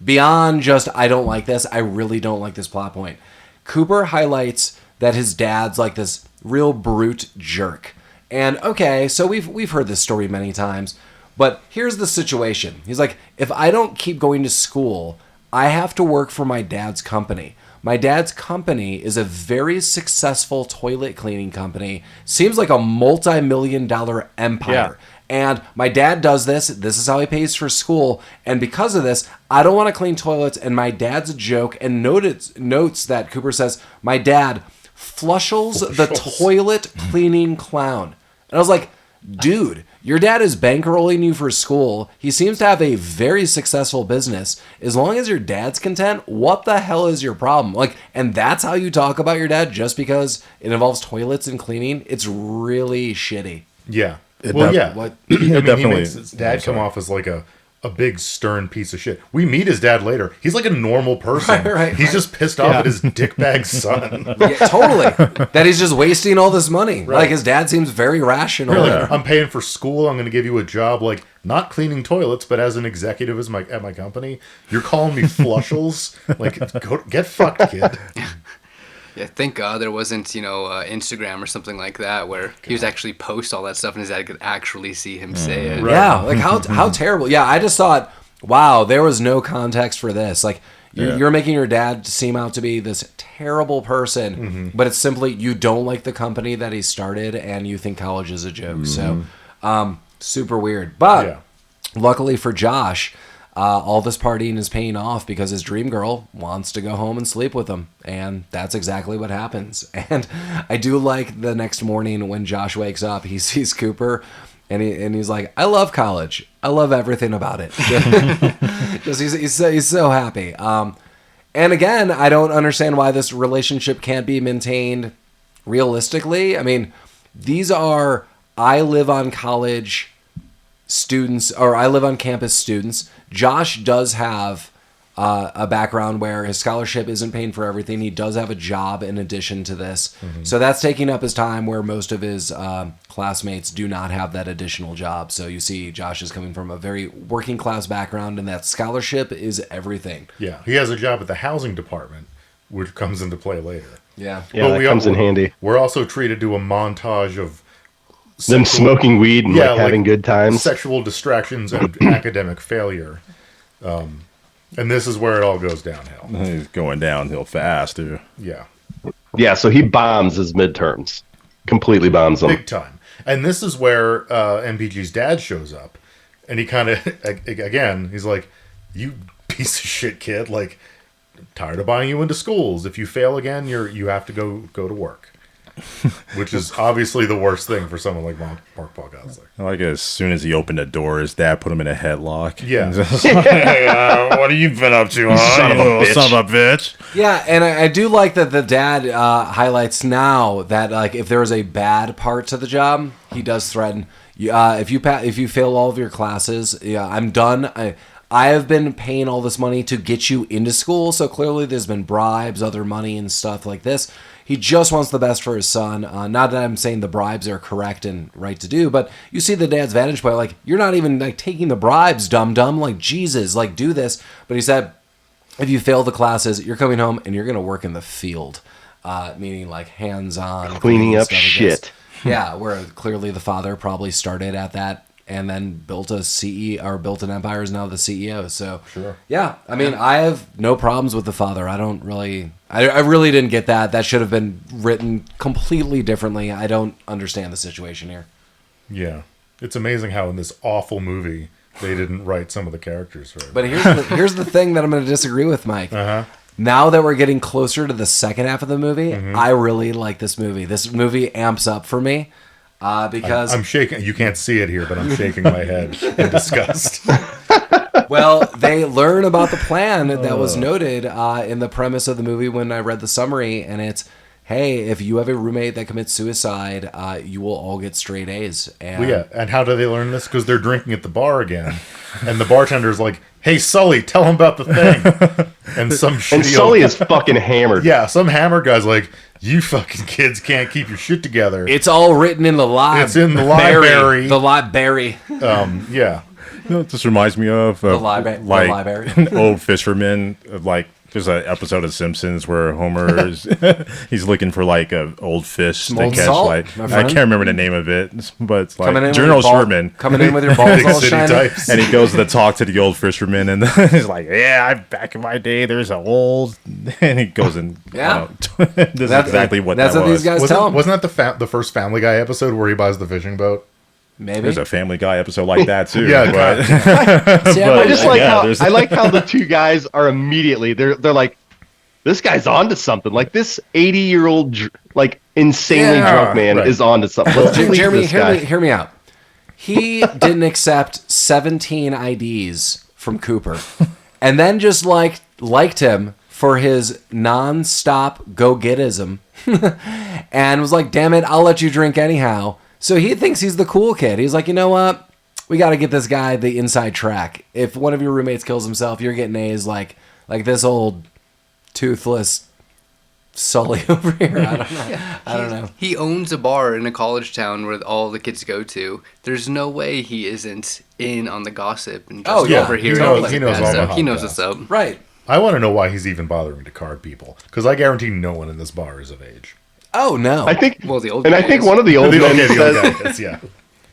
beyond just, I don't like this, I really don't like this plot point. Cooper highlights that his dad's like this real brute jerk. And, okay, so we've heard this story many times, but here's the situation. He's like, if I don't keep going to school, I have to work for my dad's company. My dad's company is a very successful toilet cleaning company. Seems like a multi-million-dollar empire. Yeah. And my dad does this. This is how he pays for school. And because of this, I don't want to clean toilets. And my dad's a joke. And notes that Cooper says, my dad flushels the toilet cleaning clown. And I was like, dude, your dad is bankrolling you for school. He seems to have a very successful business. As long as your dad's content, what the hell is your problem? Like, and that's how you talk about your dad just because it involves toilets and cleaning? It's really shitty. Yeah. It Well, def- yeah. What? I mean, he definitely- makes his dad come off as like a big stern piece of shit. We meet his dad later. He's like a normal person. Right. He's just pissed off at his dickbag son. Yeah, totally. That he's just wasting all this money. Like, his dad seems very rational. Like, I'm paying for school. I'm going to give you a job, like not cleaning toilets, but as an executive at my company. You're calling me flushels? Like, go get fucked, kid. Yeah, thank God there wasn't, Instagram or something like that where he was actually post all that stuff and his dad could actually see him say it. Right. Yeah, like how terrible. Yeah, I just thought, wow, there was no context for this. Like, you're making your dad seem out to be this terrible person, but it's simply you don't like the company that he started and you think college is a joke. So, super weird. But luckily for Josh, all this partying is paying off because his dream girl wants to go home and sleep with him. And that's exactly what happens. And I do like the next morning when Josh wakes up, he sees Cooper and he's like, I love college. I love everything about it. Just he's so happy. And again, I don't understand why this relationship can't be maintained realistically. I mean, these are, I live on college students, or I live on campus students. Josh does have a background where his scholarship isn't paying for everything. He does have a job in addition to this. So that's taking up his time where most of his classmates do not have that additional job. So you see Josh is coming from a very working class background and that scholarship is everything. Yeah, he has a job at the housing department, which comes into play later. Yeah. Yeah, that comes in handy. We're also treated to a montage of Them smoking weed and having good times. sexual distractions and academic failure. And this is where it all goes downhill. He's going downhill fast, too. Yeah, Yeah, so he bombs his midterms. Completely bombs them. big time. And this is where MPG's dad shows up. And he kind of, again, he's like, you piece of shit kid, like, tired of buying you into schools. If you fail again, you have to go to work. Which is obviously the worst thing for someone like Mark Paul Gosselaar. Like, as soon as he opened the door, his dad put him in a headlock. Yeah. Hey, what have you been up to, Son of a bitch. Son of a bitch. Yeah, and I do like that the dad highlights now that like if there is a bad part to the job, he does threaten. If you fail all of your classes, I'm done. I have been paying all this money to get you into school, so clearly there's been bribes, other money, and stuff like this. He just wants the best for his son. Not that I'm saying the bribes are correct and right to do, but you see the dad's vantage point. Like, you're not even like taking the bribes, dum-dum. Like, Jesus, like, do this. But he said, if you fail the classes, you're coming home and you're going to work in the field, meaning like hands-on. Cleaning up stuff like this. shit. Yeah, where clearly the father probably started at that and then built a CE or built an empire, is now the CEO. So Sure. Yeah, I mean, I have no problems with the father. I don't really, I really didn't get that. That should have been written completely differently. I don't understand the situation here. Yeah. It's amazing how in this awful movie they didn't write some of the characters right. But here's the thing that I'm going to disagree with, Mike. Now that we're getting closer to the second half of the movie, I really like this movie. This movie amps up for me because I'm shaking. You can't see it here, but I'm shaking my head in disgust. well, they learn about the plan that was noted in the premise of the movie when I read the summary, and it's, hey, if you have a roommate that commits suicide, you will all get straight A's. And Well, yeah, and how do they learn this? Because they're drinking at the bar again, and the bartender's like, "Hey, Sully, tell him about the thing." And And Sully is fucking hammered. yeah, some hammer guy's like, "You fucking kids can't keep your shit together." it's all written in the library. It's in the library. The library. Yeah, You know, this reminds me of The library. an old fisherman. Like there's an episode of Simpsons where Homer is he's looking for like a old fish to Molten catch. salt, Like my I friend. can't remember the name of it, but it's Coming in like with General your ball- Sherman. Coming in with your balls Big all city shiny. types. And he goes to talk to the old fisherman, and he's like, "Yeah, back in my day, there's an old." And he goes and Yeah. this is exactly what that's that what was. these guys tell him. wasn't that the first Family Guy episode where he buys the fishing boat? Maybe. There's a Family Guy episode like that too. Yeah, but, See, I I just like- like yeah, how there's- I like how the two guys are immediately they're like, this guy's onto something. Like this 80-year-old like insanely Yeah, drunk man right. is onto something. Let's delete Jeremy, this guy. hear me out. He didn't accept 17 IDs from Cooper, and then just liked him for his nonstop go-getism, and was like, "Damn it, I'll let you drink anyhow." So he thinks he's the cool kid. He's like, you know what? We got to get this guy the inside track. If one of your roommates kills himself, you're getting A's like this old toothless Sully over here. I don't know. He owns a bar in a college town where all the kids go to. There's no way he isn't in on the gossip and just Oh, yeah. overhearing He knows- all he that knows all the stuff. hot He knows goss. what's up. Right. I want to know why he's even bothering to card people, because I guarantee no one in this bar is of age. Oh no. I think Well, the old and I guy think is. one of the old men Okay, the old says, guy is, yeah.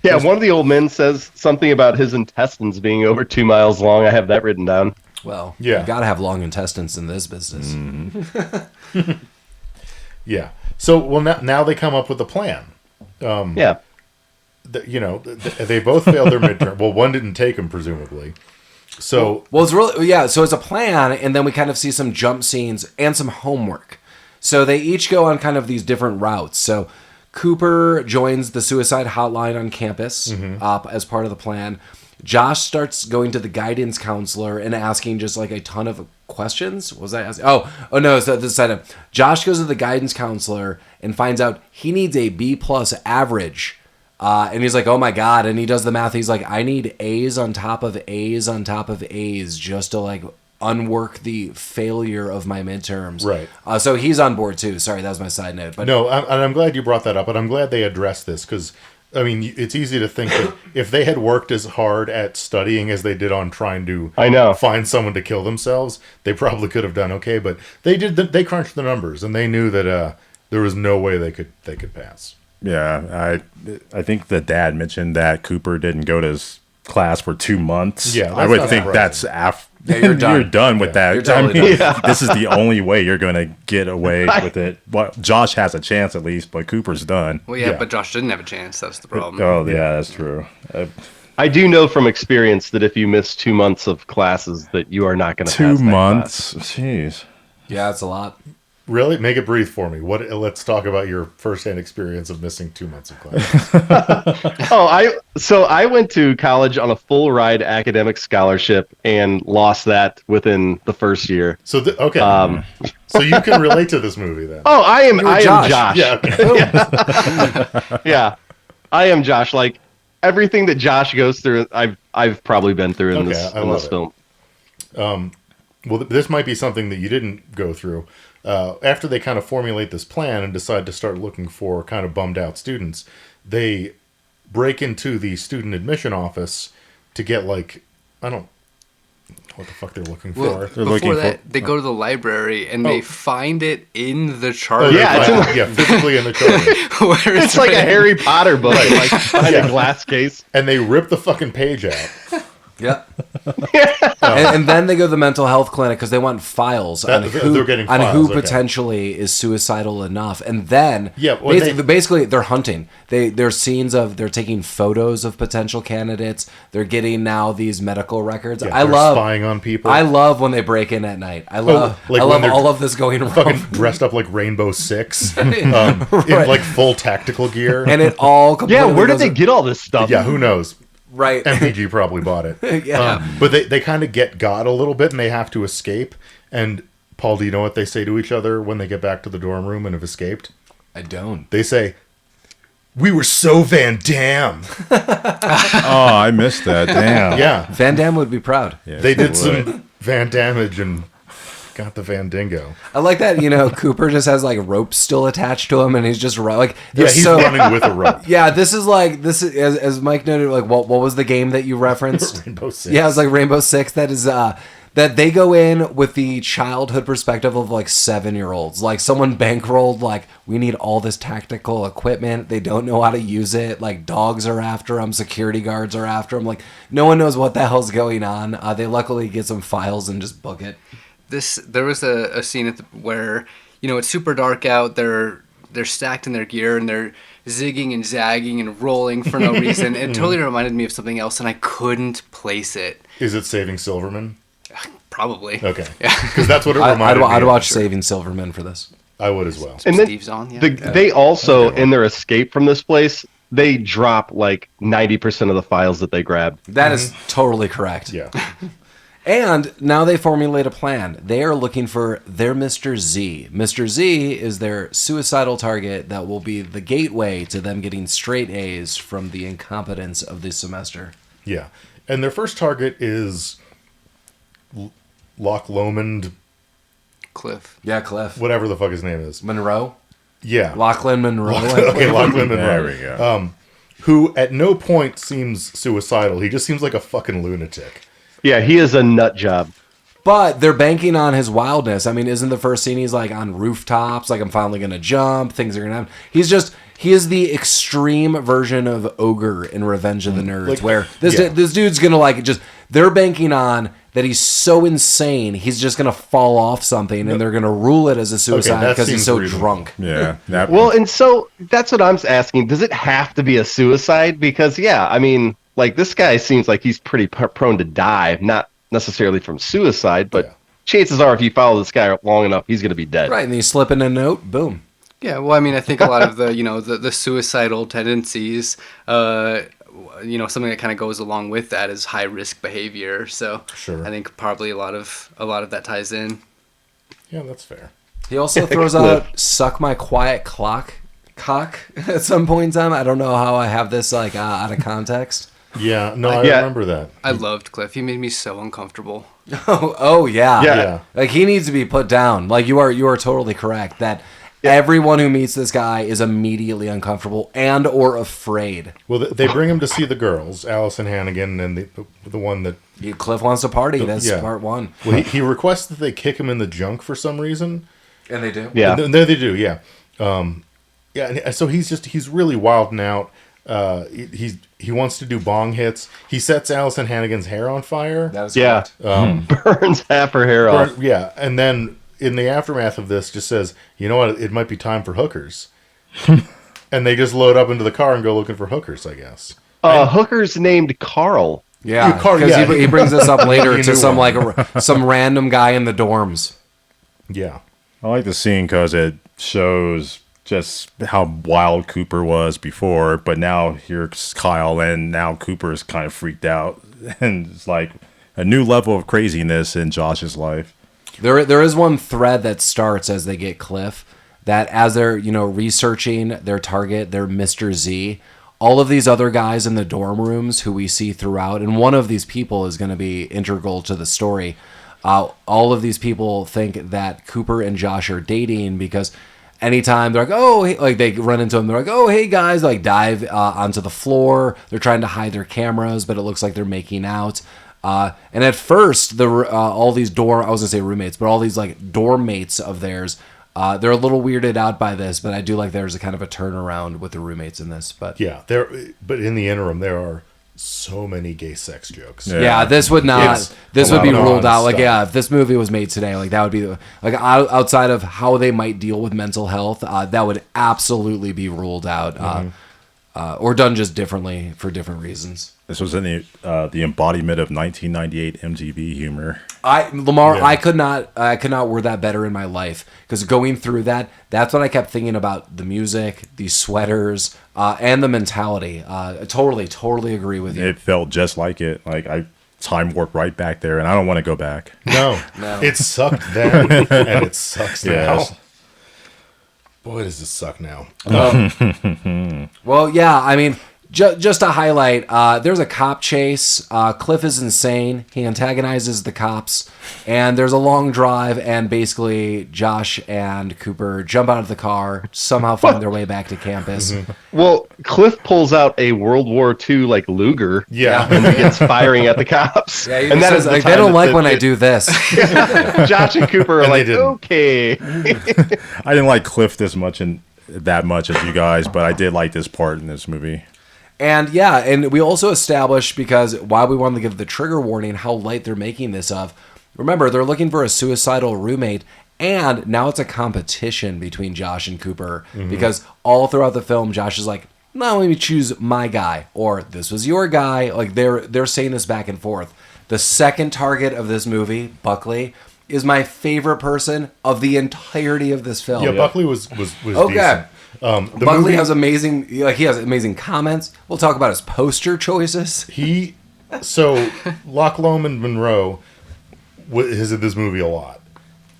yeah, one of the old men says something about his intestines being over 2 miles long. I have that written down. Well, Yeah. you got to have long intestines in this business. Yeah. So, well, now they come up with a plan. Yeah. They both failed their midterm. Well, one didn't take them, presumably. So, Well, it's really so it's a plan, and then we kind of see some jump scenes and some homework. So they each go on kind of these different routes. So Cooper joins the suicide hotline on campus as part of the plan. Josh starts going to the guidance counselor and asking just like a ton of questions. What was I asking? Oh no, so this side of Josh goes to the guidance counselor and finds out he needs a B+ average. And he's like, oh my God. And he does the math. He's like, I need A's on top of A's on top of A's just to like unwork the failure of my midterms. Right. So he's on board too. Sorry, that was my side note. But no, I'm glad you brought that up, and I'm glad they addressed this, because, I mean, it's easy to think that if they had worked as hard at studying as they did on trying to I know. find someone to kill themselves, they probably could have done okay, but they crunched the numbers, and they knew that there was no way they could pass. Yeah, I think the dad mentioned that Cooper didn't go to his class for 2 months. Yeah, I that's would not think surprising. that's after you're done. you're done with that. You're totally I mean, done. this is the only way you're going to get away with it. Well, Josh has a chance at least, but Cooper's done. Well, yeah, Yeah. but Josh didn't have a chance. That's the problem. Oh, yeah, that's true. I do know from experience that if you miss 2 months of classes, that you are not going to 2 pass that months. Jeez. yeah, it's a lot. Really? Make it breathe for me. Let's talk about your first-hand experience of missing 2 months of class. class. Oh, I went to college on a full ride academic scholarship and lost that within the first year. So, okay. So you can relate to this movie then. Oh, I am Josh. Josh. Yeah, okay. Yeah, I am Josh. Like everything that Josh goes through, I've probably been through in Okay, this I in love this it. film. Well, this might be something that you didn't go through. After they kind of formulate this plan and decide to start looking for kind of bummed out students, they break into the student admission office to get what the fuck they're looking Well, for. They're before looking that, for- they go to the library and they find it in the Oh, chart. yeah, it's in yeah, physically in the charter. where It's like a written. Harry Potter book, like behind a glass case. And they rip the fucking page out. Yep. and then they go to the mental health clinic because they want files on They're who getting on files, who okay. potentially is suicidal enough. And then Yeah, well, basically they're hunting. There's scenes of they're taking photos of potential candidates. They're getting now these medical records. Yeah, I they're love spying on people. I love when they break in at night. I love like I when love they're all of this going wrong. fucking dressed up like Rainbow Six, in like full tactical gear. And it all Yeah, completely where did goes- they get all this stuff? Yeah, who knows? right? MPG probably bought it. Yeah. But they kind of get got a little bit, and they have to escape. And Paul, do you know what they say to each other when they get back to the dorm room and have escaped? I don't. They say, "We were so Van Damme." Oh, I missed that. Damn. Yeah. Van Damme would be proud. Yes, They did it would. some Van Damage and got the Van Dingo. I like that, Cooper just has like ropes still attached to him and he's just like Yeah, they're he's so running with a rope. Yeah, this is as Mike noted, like what was the game that you referenced? Rainbow Six. Yeah, it was like Rainbow Six. That is that they go in with the childhood perspective of like 7-year-olds. Like someone bankrolled like we need all this tactical equipment. They don't know how to use it. Like dogs are after them, security guards are after them. Like no one knows what the hell's going on. They luckily get some files and just book it. There was a scene where it's super dark out. They're stacked in their gear and they're zigging and zagging and rolling for no reason. It totally reminded me of something else, and I couldn't place it. Is it Saving Silverman? Probably. Okay. Yeah. Because that's what it reminded me I'd of. watch Saving Silverman for this. I would as well. And then Steve's on. Yeah. they also, in their escape from this place, they drop like 90% of the files that they grabbed. That is totally correct. Yeah. And now they formulate a plan. They are looking for their Mr. Z. Mr. Z is their suicidal target that will be the gateway to them getting straight A's from the incompetence of the semester. Yeah. And their first target is Loch Lomond, Cliff. Yeah, Cliff. whatever the fuck his name is. Monroe? Yeah. Lachlan Monroe. Okay, Lachlan There Monroe. we go. Who at no point seems suicidal. He just seems like a fucking lunatic. Yeah, he is a nut job. But they're banking on his wildness. I mean, isn't the first scene he's like on rooftops, like I'm finally going to jump, things are going to happen. He is the extreme version of Ogre in Revenge of the Nerds, Like, where yeah. this dude's going to like just, they're banking on that he's so insane, he's just going to fall off something and they're going to rule it as a suicide that because he's seems so reasonable. drunk. Yeah. That, Well, and so that's what I'm asking. Does it have to be a suicide? Because, yeah, I mean, like this guy seems like he's pretty prone to die, not necessarily from suicide, but Yeah. chances are if you follow this guy long enough, he's going to be dead. Right, and you slip in a note, boom. Yeah, well, I mean, I think a lot of the, the suicidal tendencies, something that kind of goes along with that is high risk behavior. So Sure. I think probably a lot of that ties in. Yeah, that's fair. He also throws out "suck my quiet cock" at some point in time. I don't know how I have this like out of context. Yeah, no, I Yeah. remember that. I loved Cliff. He made me so uncomfortable. Oh yeah. Yeah. Like he needs to be put down. Like you are totally correct that everyone who meets this guy is immediately uncomfortable and or afraid. Well, they bring him to see the girls, Allison Hannigan, and the one that. Cliff wants to party. That's yeah. part one. Well, he requests that they kick him in the junk for some reason. And they do. Yeah. No, they do. Yeah. Yeah. And so he's really wilding out. He wants to do bong hits. He sets Allison Hannigan's hair on fire. That is Yeah. correct. Burns half her hair off. Yeah, and then in the aftermath of this, just says, you know what? It might be time for hookers. And they just load up into the car and go looking for hookers, I guess. Hooker's named Carl. Yeah, You call- because yeah. he brings this up later You to knew some one. like some random guy in the dorms. Yeah. I like the scene because it shows just how wild Cooper was before, but now here's Kyle, and now Cooper's kind of freaked out, and it's like a new level of craziness in Josh's life. There is one thread that starts as they get Cliff, that as they're researching their target, their Mr. Z, all of these other guys in the dorm rooms who we see throughout, and one of these people is going to be integral to the story. All of these people think that Cooper and Josh are dating because anytime they're like, oh, hey, like they run into him, they're like, oh, hey guys, like dive onto the floor. They're trying to hide their cameras, but it looks like they're making out. And at first, all these I was gonna say roommates, but all these like dorm mates of theirs, they're a little weirded out by this, but I do like there's a kind of a turnaround with the roommates in this. But Yeah. But in the interim, there are so many gay sex jokes. yeah, this would not. It's This would be phenomenal ruled out. Like, stuff. yeah, if this movie was made today, like that would be like outside of how they might deal with mental health, that would absolutely be ruled out, or done just differently for different reasons. This was in the embodiment of 1998 MTV humor. Lamar, Yeah. I could not word that better in my life, because going through that's what I kept thinking about: the music, the sweaters, and the mentality. I totally agree with you. It felt just like it. Like time warp right back there, and I don't want to go back. No. It sucked then, and it sucks Yes. now. Boy, does this suck now. Well, yeah, I mean, just to highlight, there's a cop chase. Cliff is insane. He antagonizes the cops, and there's a long drive, and basically Josh and Cooper jump out of the car, somehow find their way back to campus. Well, Cliff pulls out a World War II like Luger. Yeah. And begins firing at the cops. Yeah, and that that is is like, they don't like when I do this. Josh and Cooper are And they like, didn't. okay. I didn't like Cliff that much as you guys, but I did like this part in this movie. And yeah, and we also established, because while we wanted to give the trigger warning, how light they're making this of. Remember, they're looking for a suicidal roommate, and now it's a competition between Josh and Cooper, because all throughout the film, Josh is like, no, let me choose my guy, or this was your guy. Like they're saying this back and forth. The second target of this movie, Buckley, is my favorite person of the entirety of this film. Yeah, Buckley was Okay. decent. The Buckley movie, has amazing, he has amazing comments. We'll talk about his poster choices. So Loch Lomond Monroe has in this movie a lot.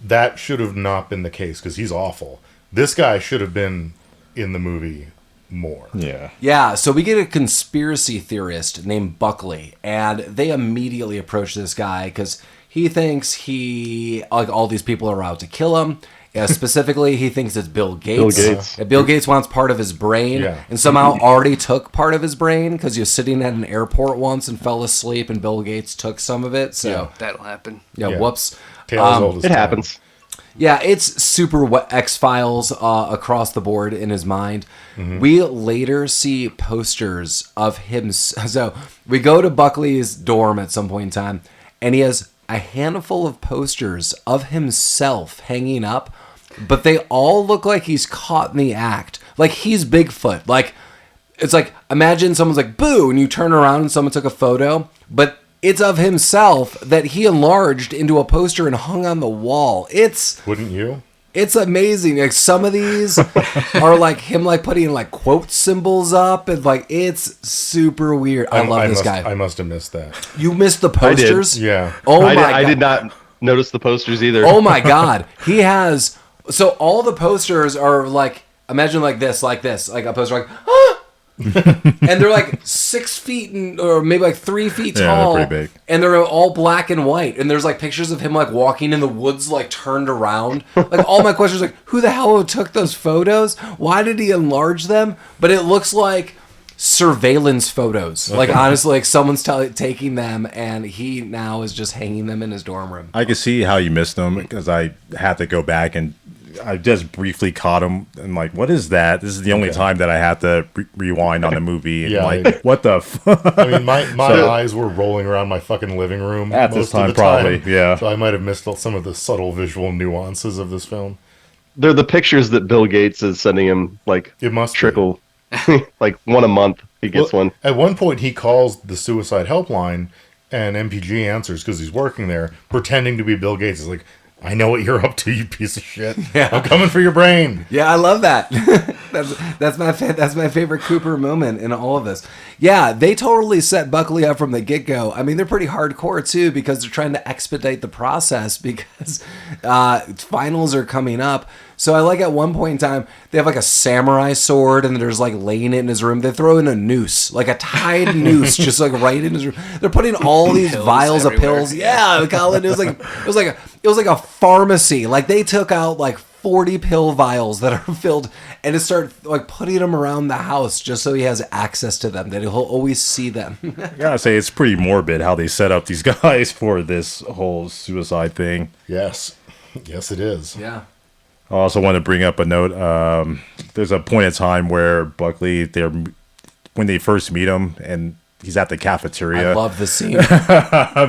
That should have not been the case because he's awful. This guy should have been in the movie more. Yeah. Yeah, so we get a conspiracy theorist named Buckley, and they immediately approach this guy because he thinks like all these people are out to kill him. Specifically, he thinks it's Bill Gates. Bill Gates. Bill Gates wants part of his brain, Yeah. and somehow already took part of his brain because he was sitting at an airport once and fell asleep, and Bill Gates took some of it. So, That'll happen. yeah, Yeah. whoops. Tale as old as It time. happens. Yeah, it's super X-Files across the board in his mind. We later see posters of him. So we go to Buckley's dorm at some point in time, and he has a handful of posters of himself hanging up, but they all look like he's caught in the act. Like he's Bigfoot. Like it's like, imagine someone's like, boo, and you turn around and someone took a photo, but it's of himself that he enlarged into a poster and hung on the wall. Wouldn't you? It's amazing. Like some of these are like him like putting like quote symbols up, and like it's super weird. I love this guy. I must have missed that. You missed the posters? Yeah. Oh my god. I did not notice the posters either. Oh my god. He has, so all the posters are like, imagine like this, like a poster like, ah! And they're like 6 feet or maybe like 3 feet Yeah, tall. they're pretty big. And they're all black and white. And there's like pictures of him like walking in the woods, like turned around. Like all my questions are like, who the hell took those photos? Why did he enlarge them? But it looks like surveillance photos. Like honestly, like someone's taking them, and he now is just hanging them in his dorm room. I can see how you missed them because I had to go back and I just briefly caught him and like, what is that? This is the only time that I had to rewind on the movie. And Yeah, like, what the fuck? I mean, my eyes were rolling around my fucking living room At most this time, of the probably, time. yeah. So I might have missed some of the subtle visual nuances of this film. They're the pictures that Bill Gates is sending him, like, It must be. trickle. Like, one a month, he gets Well, one. At one point, he calls the suicide helpline, and MPG answers because he's working there, pretending to be Bill Gates. He's like, I know what you're up to, you piece of shit. Yeah. I'm coming for your brain. Yeah, I love that. that's my favorite Cooper moment in all of this. Yeah, they totally set Buckley up from the get-go. I mean, they're pretty hardcore too because they're trying to expedite the process because finals are coming up. So I like at one point in time they have like a samurai sword and there's like laying it in his room. They throw in a noose, like a tied noose, just like right in his room. They're putting all these Pills vials everywhere. of pills. Yeah, Collin, it was like a pharmacy. Like they took out like 40 pill vials that are filled and to start like putting them around the house just so he has access to them, that he'll always see them. I gotta say, it's pretty morbid how they set up these guys for this whole suicide thing. Yes. Yes, it is. Yeah. I also want to bring up a note. There's a point in time where Buckley, when they first meet him, and he's at the cafeteria. I love the scene.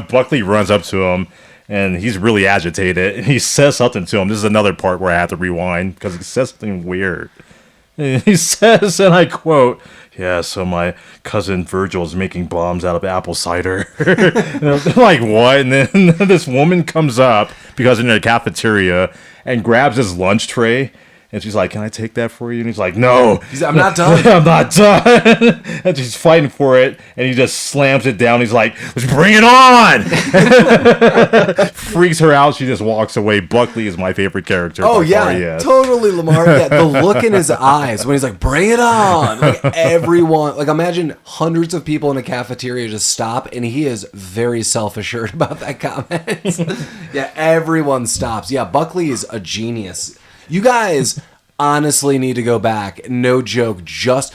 Buckley runs up to him, and he's really agitated, and he says something to him. This is another part where I have to rewind because he says something weird. And he says, and I quote, "Yeah, so my cousin Virgil is making bombs out of apple cider." And I'm like, what? And then this woman comes up because in the cafeteria and grabs his lunch tray And she's like, "Can I take that for you?" And he's like, "No, I'm not done. I'm not done." And she's fighting for it, and he just slams it down. He's like, "Let's bring it on!" Freaks her out. She just walks away. Buckley is my favorite character. Oh by far, yeah, yes. totally, Lamar. Yeah, the look in his eyes when he's like, "Bring it on!" Like everyone, like imagine hundreds of people in a cafeteria just stop, and he is very self-assured about that comment. Yeah, everyone stops. Yeah, Buckley is a genius. You guys honestly need to go back. No joke, just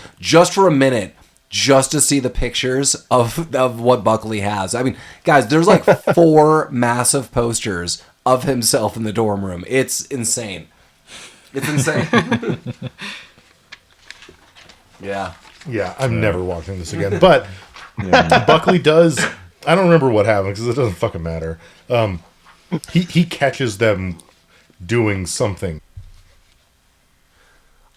for a minute. Just to see the pictures of what Buckley has. I mean, guys, there's like 4 massive posters of himself in the dorm room. It's insane. It's insane. Yeah. Yeah, I'm never watching this again. But Buckley does. I don't remember what happened because it doesn't fucking matter. He catches them doing something.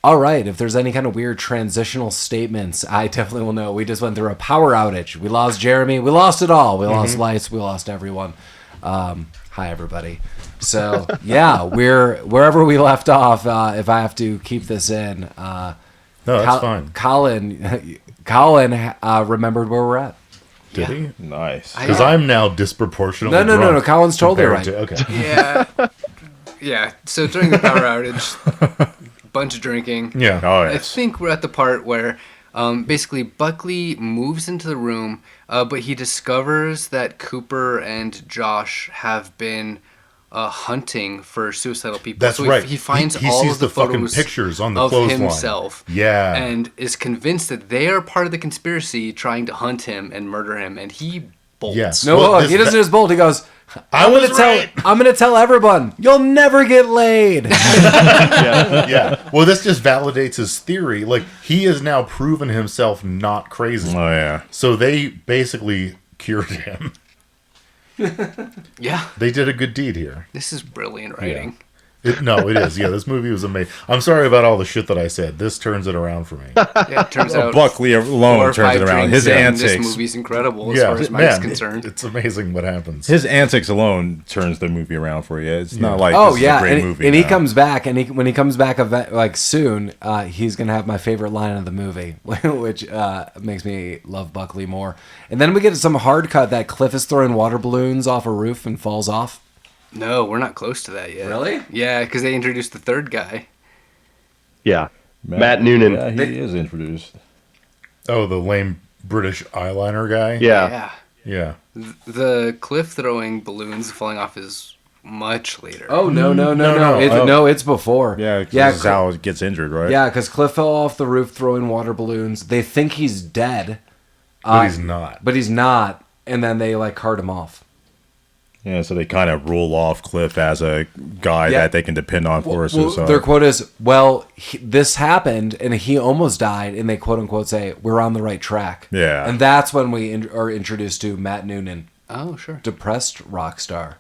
All right. If there's any kind of weird transitional statements, I definitely will know. We just went through a power outage. We lost Jeremy. We lost it all. We lost lights. We lost everyone. Hi, everybody. So, yeah, we're wherever we left off. If I have to keep this in. No, that's fine. Collin remembered where we're at. Did he? Nice. Because I'm now disproportionately No. drunk Collin's totally compared right. to- okay. Yeah. Yeah. So during the power outage, bunch of drinking. Yeah. Oh, I yes. think we're at the part where basically Buckley moves into the room, but he discovers that Cooper and Josh have been hunting for suicidal people. That's so right. He finds He all sees of the fucking photos pictures on the of clothesline. himself. Yeah. And is convinced that they are part of the conspiracy trying to hunt him and murder him, and he bolts. Yes. No, Well, he doesn't just bolt. He goes, I was right. I'm gonna tell everyone, you'll never get laid. Yeah. Well, this just validates his theory. Like, he has now proven himself not crazy. Oh yeah. So they basically cured him. Yeah. They did a good deed here. This is brilliant writing. No, it is. Yeah, this movie was amazing. I'm sorry about all the shit that I said. This turns it around for me. Yeah, it turns out Buckley 4 alone or turns 5 it around. drinks His in, antics. This movie's incredible as Yeah, far as Mike's man, concerned. it's amazing what happens. His antics alone turns the movie around for you. It's not like Oh this yeah, is a great and, movie. and he now. comes back, and when he comes back like soon, he's gonna have my favorite line of the movie, which makes me love Buckley more. And then we get some hard cut that Cliff is throwing water balloons off a roof and falls off. No, we're not close to that yet. Really? Yeah, because they introduced the third guy. Yeah. Matt Noonan. Yeah, he is introduced. Oh, the lame British eyeliner guy? Yeah. Yeah. The cliff throwing balloons falling off is much later. Oh no! no. It's before. Yeah, yeah. this is how it gets injured, right? Yeah, because Cliff fell off the roof throwing water balloons. They think he's dead, But he's not. but he's not. And then they like cart him off. Yeah, so they kind of rule off Cliff as a guy Yeah. that they can depend on for suicide. Their quote is, "Well, this happened, and he almost died." And they quote unquote say, "We're on the right track." Yeah. and that's when we are introduced to Matt Noonan, Oh, sure. depressed rock star,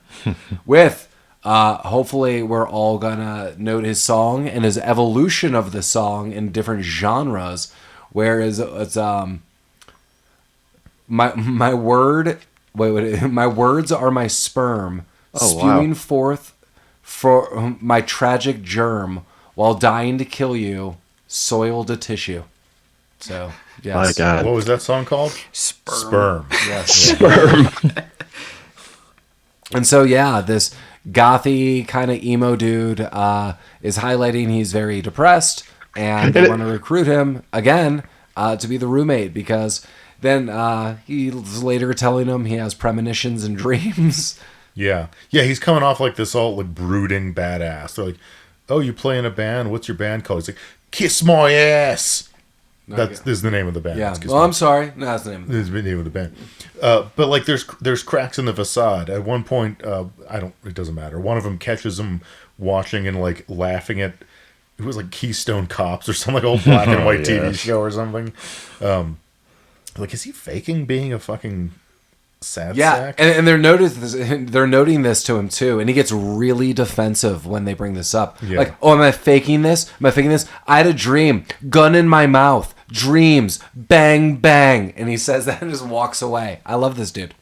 with hopefully we're all gonna note his song and his evolution of the song in different genres. Whereas it's my word. Wait, my words are my sperm, spewing forth for my tragic germ, while dying to kill you, soiled a tissue. So, yes. My God. What was that song called? Sperm. Sperm. And so, yeah, this gothy kind of emo dude is highlighting he's very depressed, and they want to recruit him again to be the roommate, because then he's later telling him he has premonitions and dreams. Yeah. Yeah, he's coming off like this all like brooding badass. They're like, "Oh, you play in a band? What's your band called?" He's like, "Kiss My Ass." This is the name of the band. Yeah. It's Kiss Well, My I'm sorry. No, that's the name. This is the name of the band. But like, there's cracks in the facade. At one point, it doesn't matter. One of them catches him watching and like laughing at. It was like Keystone Cops or some like old black and white TV yes. show or something. Like, is he faking being a fucking sad Yeah, sack? and they're noting this to him too, and he gets really defensive when they bring this up. Yeah. Like, "Oh, am I faking this? Am I faking this? I had a dream, gun in my mouth, dreams, bang, bang. And he says that and just walks away. I love this dude.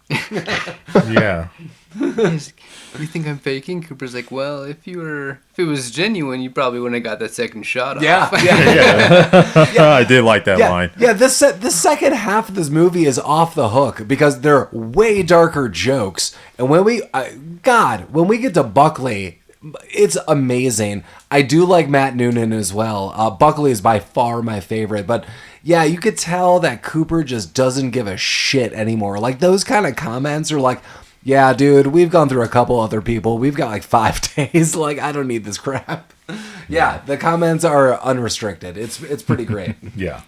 Yeah. You think I'm faking? Cooper's like, well, if it was genuine, you probably wouldn't have got that second shot off. Yeah. I did like that line. Yeah, the second half of this movie is off the hook because they're way darker jokes. And when we get to Buckley, it's amazing. I do like Matt Noonan as well. Buckley is by far my favorite, but yeah, you could tell that Cooper just doesn't give a shit anymore. Like those kind of comments are like, yeah, dude, we've gone through a couple other people. We've got like 5 days. Like, I don't need this crap. Yeah, the comments are unrestricted. It's pretty great. Yeah.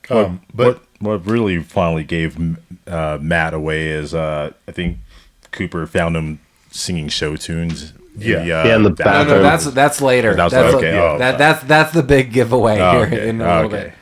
But what really finally gave Matt away is I think Cooper found him singing show tunes. In the No, bathroom. that's later. That's okay. That's the big giveaway here in a little bit.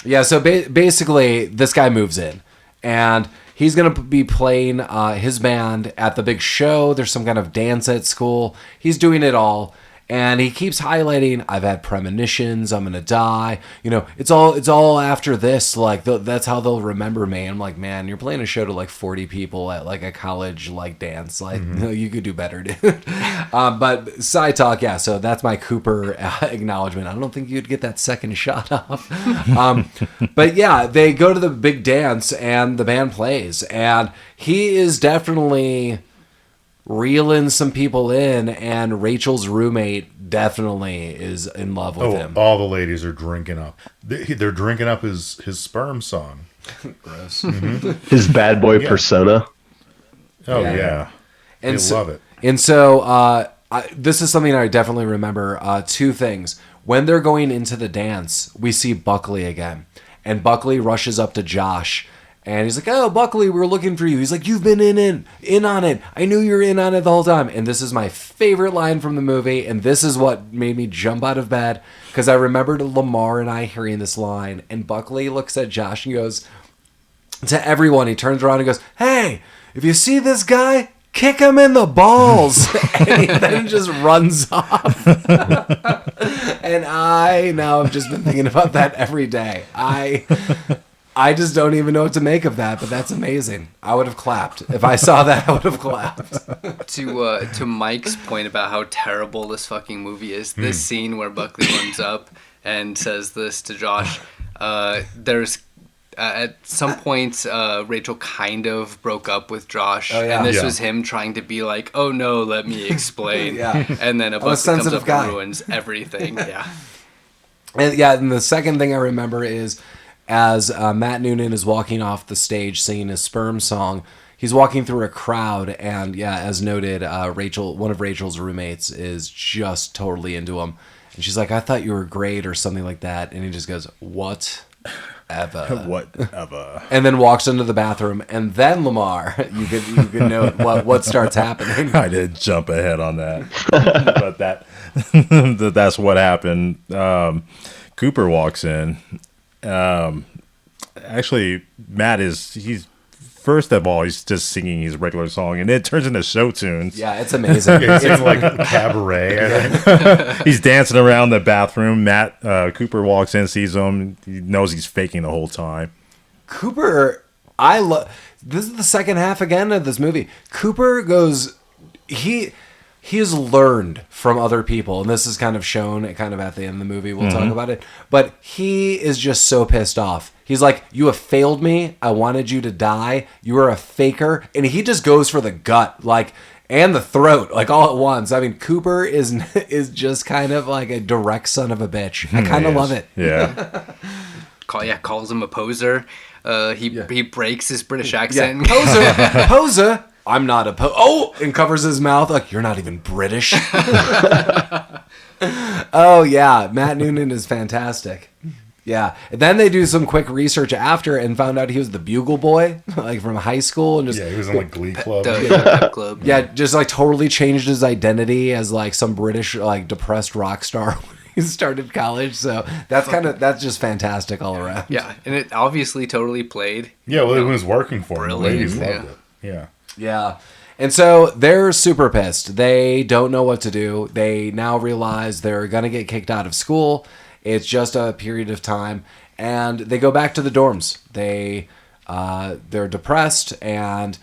Yeah, so basically, this guy moves in, and he's going to be playing his band at the big show. There's some kind of dance at school. He's doing it all. And he keeps highlighting, I've had premonitions, I'm going to die. You know, it's all after this. Like, that's how they'll remember me. I'm like, man, you're playing a show to like 40 people at like a college like dance. Like, you could do better, dude. But side talk, yeah, so that's my Cooper acknowledgement. I don't think you'd get that second shot off. But yeah, they go to the big dance and the band plays. And he is definitely reeling some people in, and Rachel's roommate definitely is in love with him. All the ladies are drinking up. They're drinking up his sperm song. Gross. His bad boy persona. Oh yeah. And They love it. And so this is something I definitely remember. 2 things. When they're going into the dance, we see Buckley again, and Buckley rushes up to Josh. And he's like, oh, Buckley, we're looking for you. He's like, you've been in on it. I knew you were in on it the whole time. And this is my favorite line from the movie. And this is what made me jump out of bed. Because I remembered Lamar and I hearing this line. And Buckley looks at Josh and goes, to everyone, he turns around and goes, hey, if you see this guy, kick him in the balls. And he then just runs off. And I now have just been thinking about that every day. I just don't even know what to make of that, but that's amazing. I would have clapped. If I saw that, I would have clapped. To Mike's point about how terrible this fucking movie is, this scene where Buckley runs up and says this to Josh, there's at some point Rachel kind of broke up with Josh, and this was him trying to be like, oh no, let me explain. And then a Buckley comes up and ruins everything. And the second thing I remember is, as Matt Noonan is walking off the stage singing his sperm song, he's walking through a crowd, and as noted, Rachel, one of Rachel's roommates, is just totally into him, and she's like, I thought you were great, or something like that, and he just goes, whatever. Whatever. And then walks into the bathroom, and then Lamar, you could note what starts happening. I did jump ahead on that, but that's what happened. Cooper walks in. Actually, Matt he's first of all, he's just singing his regular song, and it turns into show tunes. Yeah, it's amazing. It's in like cabaret. He's dancing around the bathroom. Cooper walks in, sees him. He knows he's faking the whole time. Cooper, this is the second half again of this movie. Cooper goes, he has learned from other people, and this is kind of shown kind of at the end of the movie. We'll talk about it. But he is just so pissed off. He's like, you have failed me. I wanted you to die. You are a faker. And he just goes for the gut, like, and the throat, like, all at once. I mean, Cooper is just kind of like a direct son of a bitch. I kind of love it. Yeah. Calls him a poser. He breaks his British accent. Poser. I'm not and covers his mouth like, you're not even British. Oh yeah, Matt Noonan is fantastic. Yeah, and then they do some quick research after and found out he was the bugle boy, like from high school, and just he was in like Glee Club. Pep Club. Yeah, just like totally changed his identity as like some British like depressed rock star when he started college. So that's just fantastic all around. Yeah, and it obviously totally played. Yeah, well, it was working for him. The ladies Brilliant, loved it. Yeah. Yeah. And so they're super pissed. They don't know what to do. They now realize they're going to get kicked out of school. It's just a period of time. and they go back to the dorms. They're depressed, and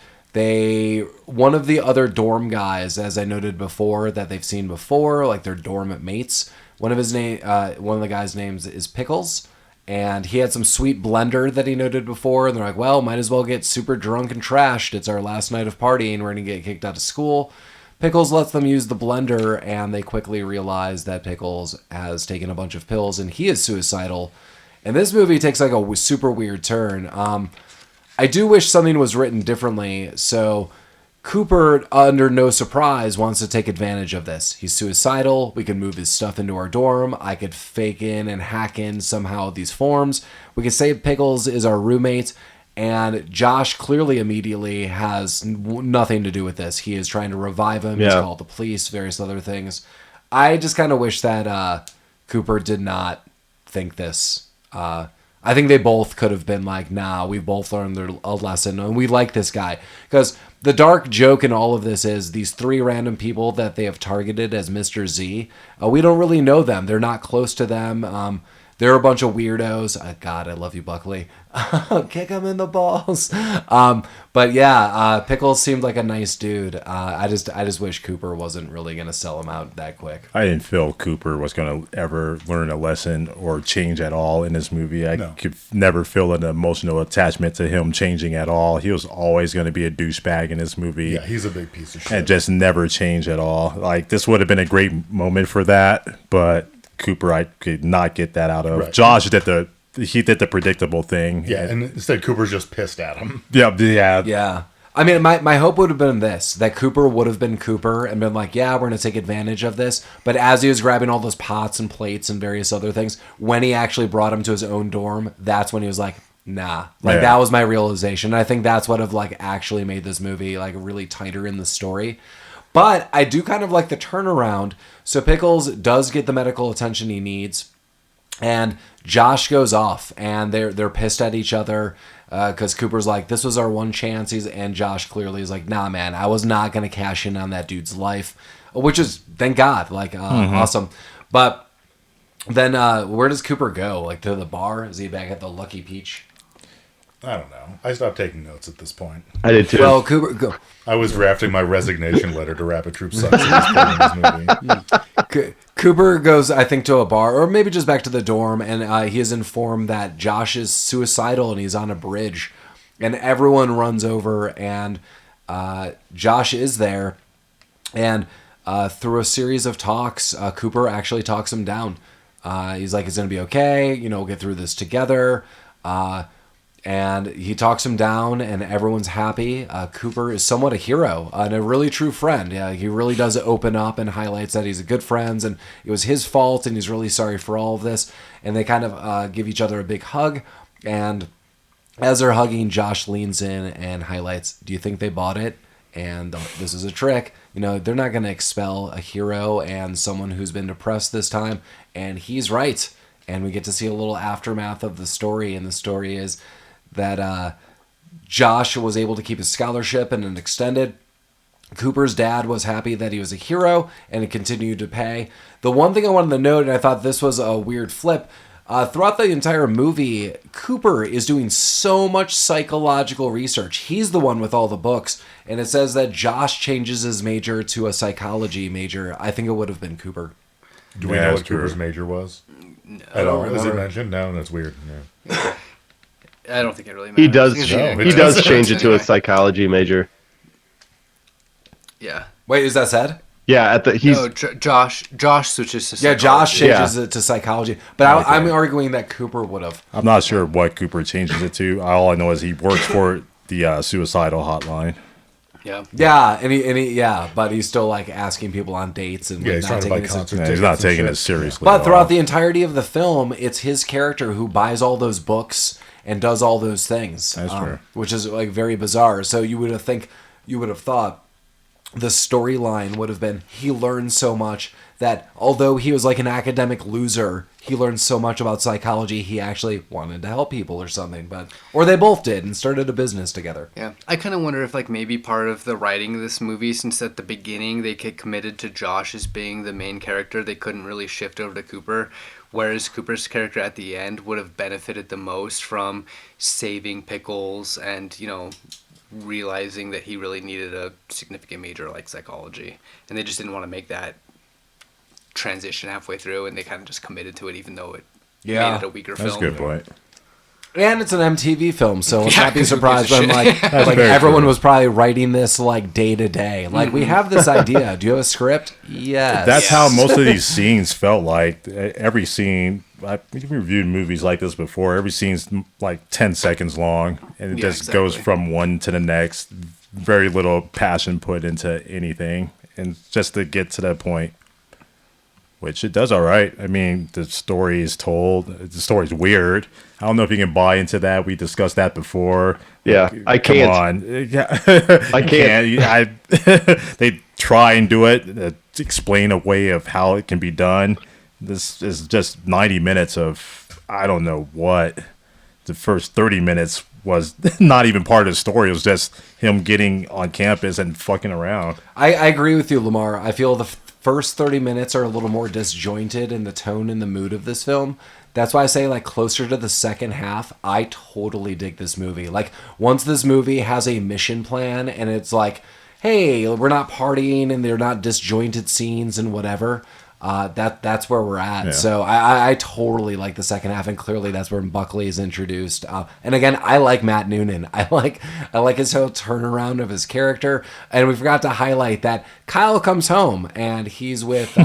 one of the other dorm guys, as I noted before, that they've seen before, like their dorm mates. One of the guys' names is Pickles, and he had some sweet blender that he noted before. And they're like, well, might as well get super drunk and trashed. It's our last night of partying. We're gonna get kicked out of school. Pickles lets them use the blender, and they quickly realize that Pickles has taken a bunch of pills and he is suicidal. And this movie takes like a super weird turn. I do wish something was written differently. So Cooper, under no surprise, wants to take advantage of this. He's suicidal. We can move his stuff into our dorm. I could fake in and hack in somehow these forms. We could say Pickles is our roommate. And Josh clearly immediately has nothing to do with this. He is trying to revive him. He's called the police, various other things. I just kind of wish that Cooper did not think this. I think they both could have been like, nah, we both learned a lesson, and we like this guy. Because the dark joke in all of this is these three random people that they have targeted as Mr. Z. We don't really know them. They're not close to them. They're a bunch of weirdos. God, I love you, Buckley. Kick him in the balls. But yeah, Pickles seemed like a nice dude. I just wish Cooper wasn't really going to sell him out that quick. I didn't feel Cooper was going to ever learn a lesson or change at all in this movie. I could never feel an emotional attachment to him changing at all. He was always going to be a douchebag in this movie. Yeah, he's a big piece of shit. And just never change at all. Like, this would have been a great moment for that, but Cooper, I could not get that out of. Right. Josh did the predictable thing. Yeah, and instead Cooper's just pissed at him. Yeah. I mean, my hope would have been this, that Cooper would have been Cooper and been like, yeah, we're going to take advantage of this. But as he was grabbing all those pots and plates and various other things, when he actually brought him to his own dorm, that's when he was like, nah. Like, that was my realization. And I think that's what have like actually made this movie like really tighter in the story. But I do kind of like the turnaround. So Pickles does get the medical attention he needs, and Josh goes off, and they're pissed at each other because Cooper's like, this was our one chance. And Josh clearly is like, nah, man, I was not going to cash in on that dude's life, which is, thank God, like awesome. But then where does Cooper go? Like to the bar? Is he back at the Lucky Peach? I don't know. I stopped taking notes at this point. I did too. Well, Cooper go. I was drafting my resignation letter to Rapid Troop Sucks at this point in this movie. Cooper goes, I think, to a bar, or maybe just back to the dorm, and he is informed that Josh is suicidal and he's on a bridge. And everyone runs over, and Josh is there. And through a series of talks, Cooper actually talks him down. He's like, it's going to be okay. We'll get through this together. And he talks him down, and everyone's happy. Cooper is somewhat a hero and a really true friend. Yeah, he really does open up and highlights that he's a good friend, and it was his fault, and he's really sorry for all of this. And they kind of give each other a big hug. And as they're hugging, Josh leans in and highlights, do you think they bought it? And this is a trick. They're not going to expel a hero and someone who's been depressed this time. And he's right. And we get to see a little aftermath of the story. And the story is that Josh was able to keep his scholarship and it extended. Cooper's dad was happy that he was a hero and it continued to pay. The one thing I wanted to note, and I thought this was a weird flip, throughout the entire movie, Cooper is doing so much psychological research. He's the one with all the books. And it says that Josh changes his major to a psychology major. I think it would have been Cooper. Do we know what Cooper's major was? No, At all? Is it mentioned? No, that's weird. Yeah. I don't think it really matters. He does. No, He does change it to a psychology major. Yeah. Wait, is that said? Yeah, Josh switches to psychology. Yeah, Josh changes it to psychology. But I'm arguing that Cooper would have. I'm not sure what Cooper changes it to. All I know is he works for the suicidal hotline. Yeah. Yeah, and he but he's still like asking people on dates and he's trying to buy concert tickets. He's not taking it seriously. But throughout the entirety of the film, it's his character who buys all those books and does all those things. That's true. Which is like very bizarre. So you would have thought the storyline would have been he learned so much that although he was like an academic loser, he learned so much about psychology he actually wanted to help people or something. Or they both did and started a business together. Yeah. I kind of wonder if like maybe part of the writing of this movie, since at the beginning they get committed to Josh as being the main character, they couldn't really shift over to Cooper, whereas Cooper's character at the end would have benefited the most from saving Pickles and, you know, realizing that he really needed a significant major like psychology. And they just didn't want to make that transition halfway through, and they kind of just committed to it even though it made it a weaker That's film. a good point. And it's an MTV film, so let's Yeah, not be 'cause who surprised gives a when like very everyone true. was probably writing this like day to day. Like we have this idea. Do you have a script? Yes. That's how most of these scenes felt like. Every scene, we've reviewed movies like this before. Every scene's like 10 seconds long, and it Yeah, just goes exactly. from one to the next. Very little passion put into anything, and just to get to that point, which it does all right. I mean, the story is told. The story's weird. I don't know if you can buy into that. We discussed that before. Yeah, I can't. Come on. Yeah. I can't. They try and do it, to explain a way of how it can be done. This is just 90 minutes of, I don't know what. The first 30 minutes was not even part of the story. It was just him getting on campus and fucking around. I agree with you, Lamar. I feel the first 30 minutes are a little more disjointed in the tone and the mood of this film. That's why I say, like, closer to the second half, I totally dig this movie. Like, once this movie has a mission plan and it's like, hey, we're not partying and they're not disjointed scenes and whatever, that's where we're at. Yeah. So I totally like the second half, and clearly that's where Buckley is introduced. And again, I like Matt Noonan. I like his whole turnaround of his character. And we forgot to highlight that Kyle comes home and he's with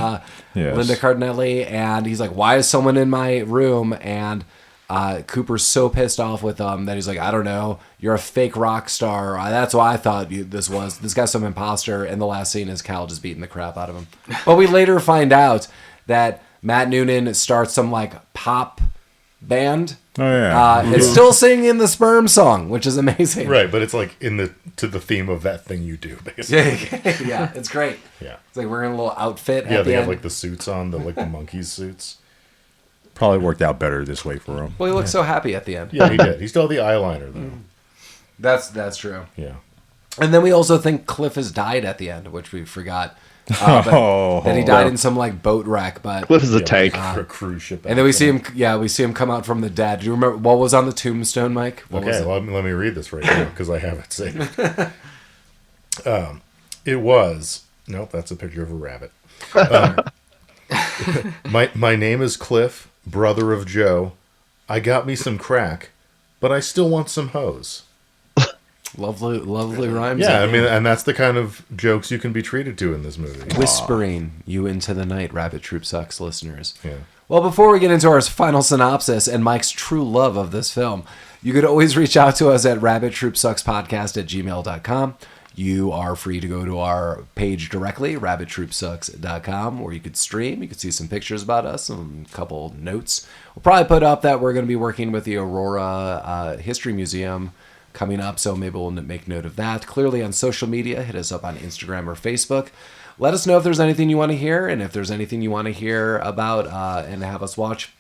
Yes. Linda Cardinelli, and he's like, "Why is someone in my room?" And Cooper's so pissed off with him that he's like, "I don't know, you're a fake rock star." That's what I thought this was. This guy's some imposter. And the last scene is Cal just beating the crap out of him. But we later find out that Matt Noonan starts some like pop band. Oh, yeah. It's still singing the Sperm song, which is amazing. Right, but it's like to the theme of that thing you do, basically. Yeah, it's great. Yeah. It's like wearing a little outfit. Yeah, at they the have end. like the suits on, the monkeys suits. Probably worked out better this way for him. Well, he looks so happy at the end. Yeah, he did. He still had the eyeliner though. That's true. Yeah. And then we also think Cliff has died at the end, which we forgot. That he died in some like boat wreck. But Cliff is a tank. For a cruise ship. and then we see him. Yeah, we see him come out from the dead. Do you remember what was on the tombstone, Mike? What was Okay, it? let me read this right now because I have it saved. It was nope, that's a picture of a rabbit. My name is Cliff, brother of Joe. I got me some crack, but I still want some hose. Lovely rhymes. Yeah, I mean, and that's the kind of jokes you can be treated to in this movie. Whispering you into the night, Rabbit Troop Sucks listeners. Yeah. Well, before we get into our final synopsis and Mike's true love of this film, you could always reach out to us at rabbittroopsuckspodcast@gmail.com. You are free to go to our page directly, rabbittroopsucks.com, where you could stream. You could see some pictures about us, and a couple notes. We'll probably put up that we're going to be working with the Aurora History Museum coming up, so maybe we'll make note of that. Clearly on social media, hit us up on Instagram or Facebook. Let us know if there's anything you want to hear, and if there's anything you want to hear about and have us watch,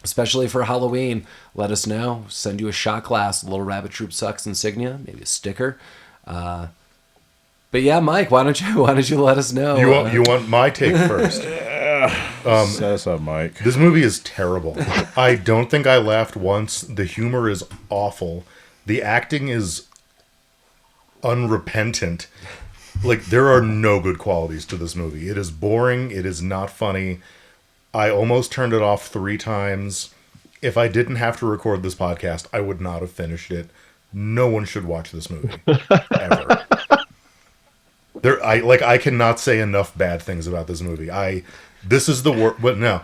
especially for Halloween. Let us know. Send you a shot glass, a little Rabbit Troop Sucks insignia, maybe a sticker. But yeah, Mike, why don't you let us know? You want my take first? Set us up, Mike. This movie is terrible. I don't think I laughed once. The humor is awful. The acting is unrepentant. Like, there are no good qualities to this movie. It is boring. It is not funny. I almost turned it off 3 times. If I didn't have to record this podcast, I would not have finished it. No one should watch this movie. Ever. I cannot say enough bad things about this movie. This is the worst. But no,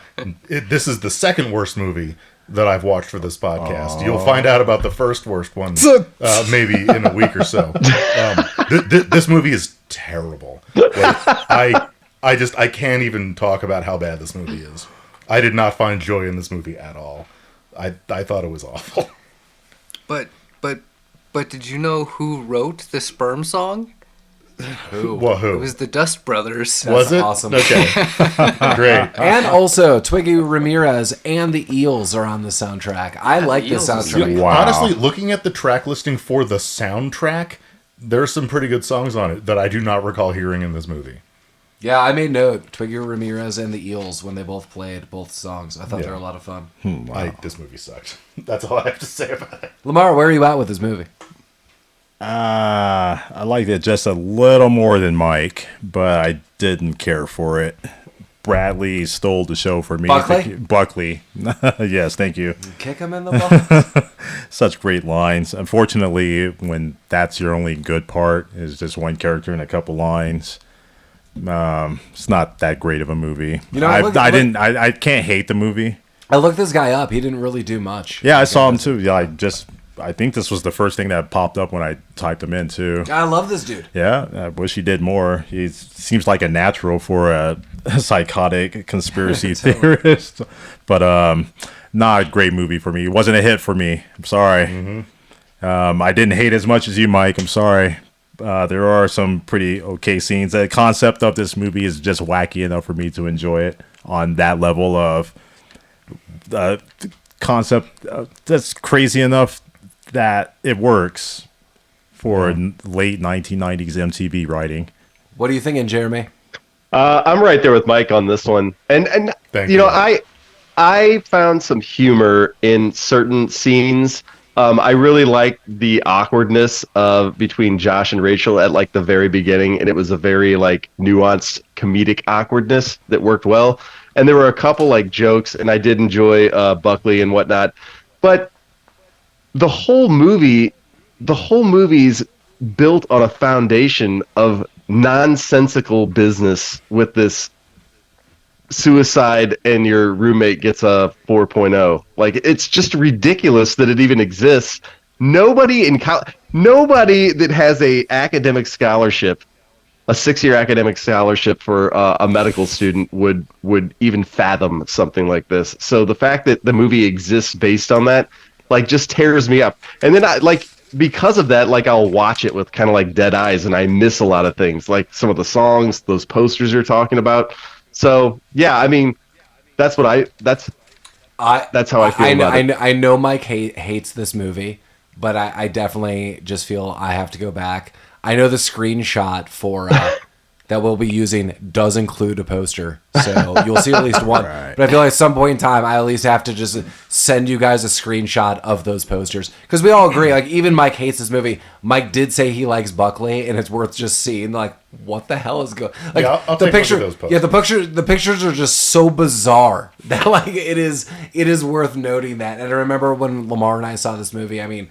this is the second worst movie that I've watched for this podcast. You'll find out about the first worst one maybe in a week or so. This movie is terrible. Like, I can't even talk about how bad this movie is. I did not find joy in this movie at all. I thought it was awful. But did you know who wrote the Sperm song? Wahoo. It was the Dust Brothers. Was it? awesome. Okay. Great. And also, Twiggy Ramirez and the Eels are on the soundtrack. I like the Eels is soundtrack. sweet. Wow. Honestly, looking at the track listing for the soundtrack, there's some pretty good songs on it that I do not recall hearing in this movie. Yeah, I made note. Twiggy Ramirez and the Eels, when they both played both songs, I thought they were a lot of fun. This movie sucked. That's all I have to say about it. Lamar, where are you at with this movie? I liked it just a little more than Mike, but I didn't care for it. Bradley stole the show for me. Buckley. Yes, thank you. Kick him in the balls. Such great lines. Unfortunately, when that's your only good part, is just one character and a couple lines. It's not that great of a movie. You know, I can't hate the movie. I looked this guy up. He didn't really do much. Yeah, I saw him too. Yeah, I think this was the first thing that popped up when I typed him in too. I love this dude. Yeah, I wish he did more. He seems like a natural for a psychotic conspiracy theorist. But not a great movie for me. It wasn't a hit for me. I'm sorry. I didn't hate as much as you, Mike. I'm sorry. There are some pretty okay scenes. The concept of this movie is just wacky enough for me to enjoy it on that level of concept that's crazy enough that it works for late 1990s MTV writing. What are you thinking, Jeremy? I'm right there with Mike on this one, and Thank you know, I found some humor in certain scenes. I really liked the awkwardness of between Josh and Rachel at like the very beginning, and it was a very like nuanced comedic awkwardness that worked well. And there were a couple like jokes, and I did enjoy Buckley and whatnot, but the whole movie's built on a foundation of nonsensical business with this suicide and your roommate gets a 4.0. Like, it's just ridiculous that it even exists. Nobody that has a academic scholarship, a 6-year academic scholarship for a medical student would even fathom something like this. So the fact that the movie exists based on that, like, just tears me up. And then because of that, like, I'll watch it with kind of like dead eyes, and I miss a lot of things, like some of the songs, those posters you're talking about. So yeah, I mean, that's how I feel about it. I know Mike hates this movie, but I definitely just feel I have to go back. I know the screenshot for that we'll be using does include a poster, so you'll see at least one. Right. But I feel like at some point in time, I at least have to just send you guys a screenshot of those posters, because we all agree. Like, even Mike hates this movie. Mike did say he likes Buckley, and it's worth just seeing. Like, what the hell is going? Like, Yeah, I'll the take picture. a look at those posters. The pictures are just so bizarre that like it is worth noting that. And I remember when Lamar and I saw this movie. I mean,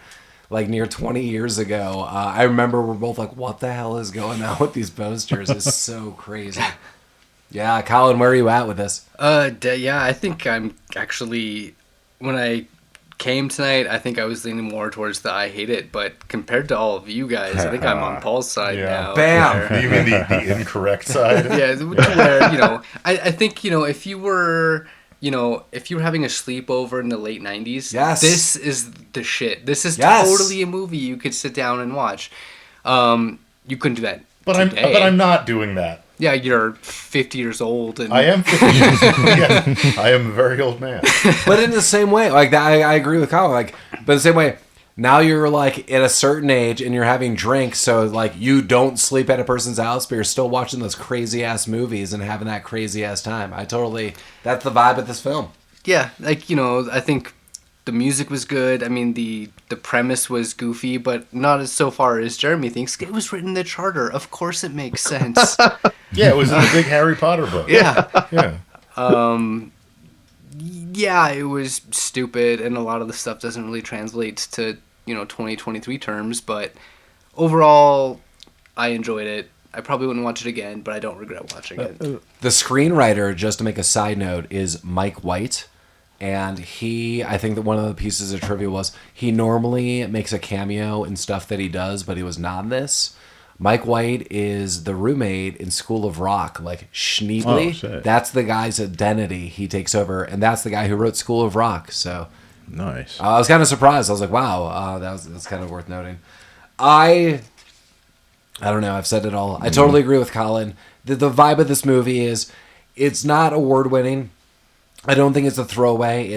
like near 20 years ago, I remember we're both like, what the hell is going on with these posters? It's so crazy. Yeah, Collin, where are you at with this? Yeah, I think I'm actually, when I came tonight, I think I was leaning more towards the I hate it, but compared to all of you guys, I think I'm on Paul's side now. Bam! You mean the incorrect side? Yeah, where, I think, if you were... if you were having a sleepover in the late 90s, yes, this is the shit. This is yes, totally a movie you could sit down and watch. You couldn't do that today. But I'm not doing that. Yeah, you're 50 years old. And I am 50 years old. Yeah, I am a very old man. But in the same way, like I agree with Collin. Like, but in the same way, now you're like at a certain age and you're having drinks, so like you don't sleep at a person's house, but you're still watching those crazy ass movies and having that crazy ass time. That's the vibe of this film. Yeah, like, I think the music was good. I mean, the premise was goofy, but not as so far as Jeremy thinks. It was written in the charter. Of course it makes sense. Yeah, it was in the big Harry Potter book. Yeah. Yeah. Yeah, it was stupid, and a lot of the stuff doesn't really translate to 2023 terms, but overall I enjoyed it. I probably wouldn't watch it again, but I don't regret watching it. The screenwriter, just to make a side note, is Mike White, and I think that one of the pieces of trivia was he normally makes a cameo in stuff that he does, but he was not in this. Mike White is the roommate in School of Rock, like Schneebly. Oh, shit. That's the guy's identity he takes over, and that's the guy who wrote School of Rock. So Nice. I was kind of surprised. I was like, wow, that's kind of worth noting. I don't know. I've said it all. I totally agree with Collin. The vibe of this movie is it's not award winning. I don't think it's a throwaway.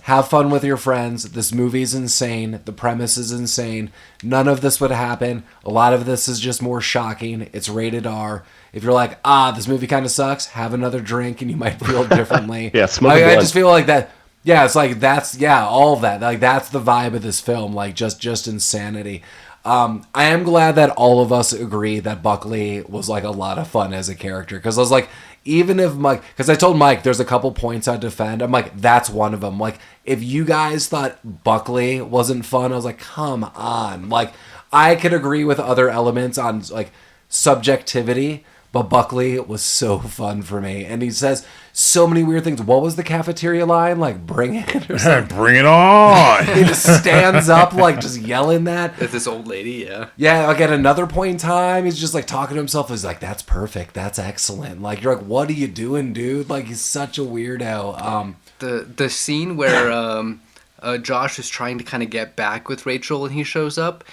have fun with your friends. This movie's insane. The premise is insane. None of this would happen. A lot of this is just more shocking. It's rated R. If you're like, this movie kind of sucks, have another drink and you might feel differently. Yeah, smoke a I blunt. just feel like that. Yeah, it's like all of that. Like that's the vibe of this film. Like just insanity. I am glad that all of us agree that Buckley was like a lot of fun as a character, because I was like, even if Mike, because I told Mike there's a couple points I'd defend. I'm like, that's one of them. Like, if you guys thought Buckley wasn't fun, I was like, come on. Like, I could agree with other elements on like subjectivity, but Buckley was so fun for me, and he says so many weird things. What was the cafeteria line? Like, bring it or something. Bring it on. He just stands up, like, just yelling that. It's this old lady, yeah. Yeah, like, at another point in time, he's just, like, talking to himself. He's like, that's perfect. That's excellent. Like, you're like, what are you doing, dude? Like, he's such a weirdo. The scene where Josh is trying to kind of get back with Rachel and he shows up,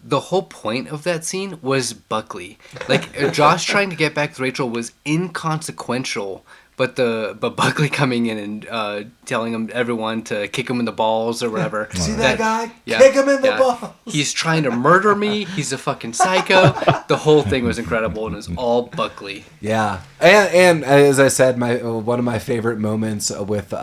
the whole point of that scene was Buckley. Like, Josh trying to get back with Rachel was inconsequential, but Buckley coming in and telling everyone to kick him in the balls or whatever. See that guy? Yeah, Kick him in the balls. He's trying to murder me. He's a fucking psycho. The whole thing was incredible, and it was all Buckley. Yeah. And as I said, one of my favorite moments with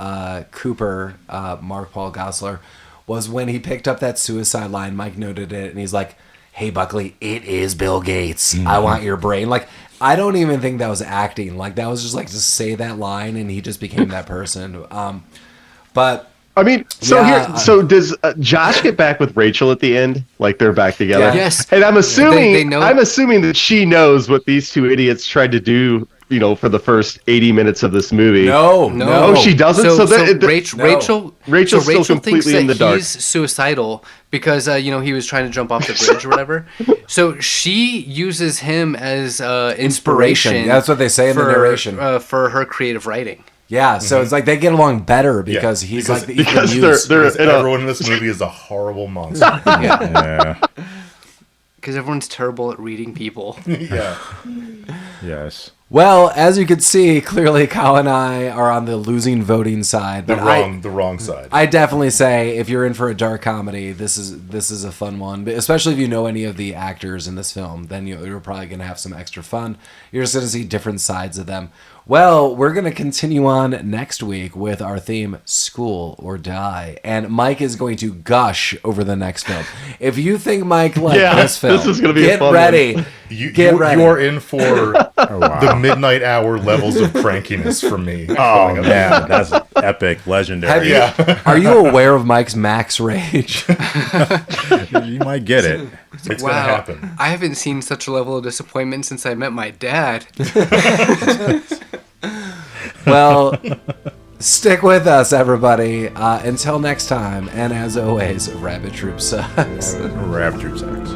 Cooper, Mark Paul Gosselaar, was when he picked up that suicide line. Mike noted it, and he's like, hey, Buckley, it is Bill Gates. I want your brain. Like, I don't even think that was acting. Like, that was just like, just say that line, and he just became that person. But I mean, so does Josh get back with Rachel at the end? Like, they're back together? Yeah. Yes. And I'm assuming They know. I'm assuming that she knows what these two idiots tried to do, you know, for the first 80 minutes of this movie. no. Oh, she doesn't? So Rachel Rachel's still thinks completely that in the dark. he's suicidal because he was trying to jump off the bridge or whatever. So she uses him as inspiration. That's what they say in the narration. For her creative writing. Yeah, so it's like they get along better because he's like the because muse. they're in a, Everyone in this movie is a horrible monster. Yeah. Because everyone's terrible at reading people. Yeah. Yes. Well, as you can see, clearly Kyle and I are on the losing voting side. The But wrong side. I definitely say if you're in for a dark comedy, this is a fun one. But especially if you know any of the actors in this film, then you're probably going to have some extra fun. You're just going to see different sides of them. Well, we're going to continue on next week with our theme, School or Die. And Mike is going to gush over the next film. If you think Mike liked this film, this is gonna be a get fun ready. one. Get ready. You are in for the midnight hour levels of crankiness from me. Oh, man. That's epic. Legendary. Are you aware of Mike's max rage? You might get it. It's going to happen. I haven't seen such a level of disappointment since I met my dad. Well, stick with us, everybody. Until next time, and as always, Rabbit Troop sucks. Rapture sex.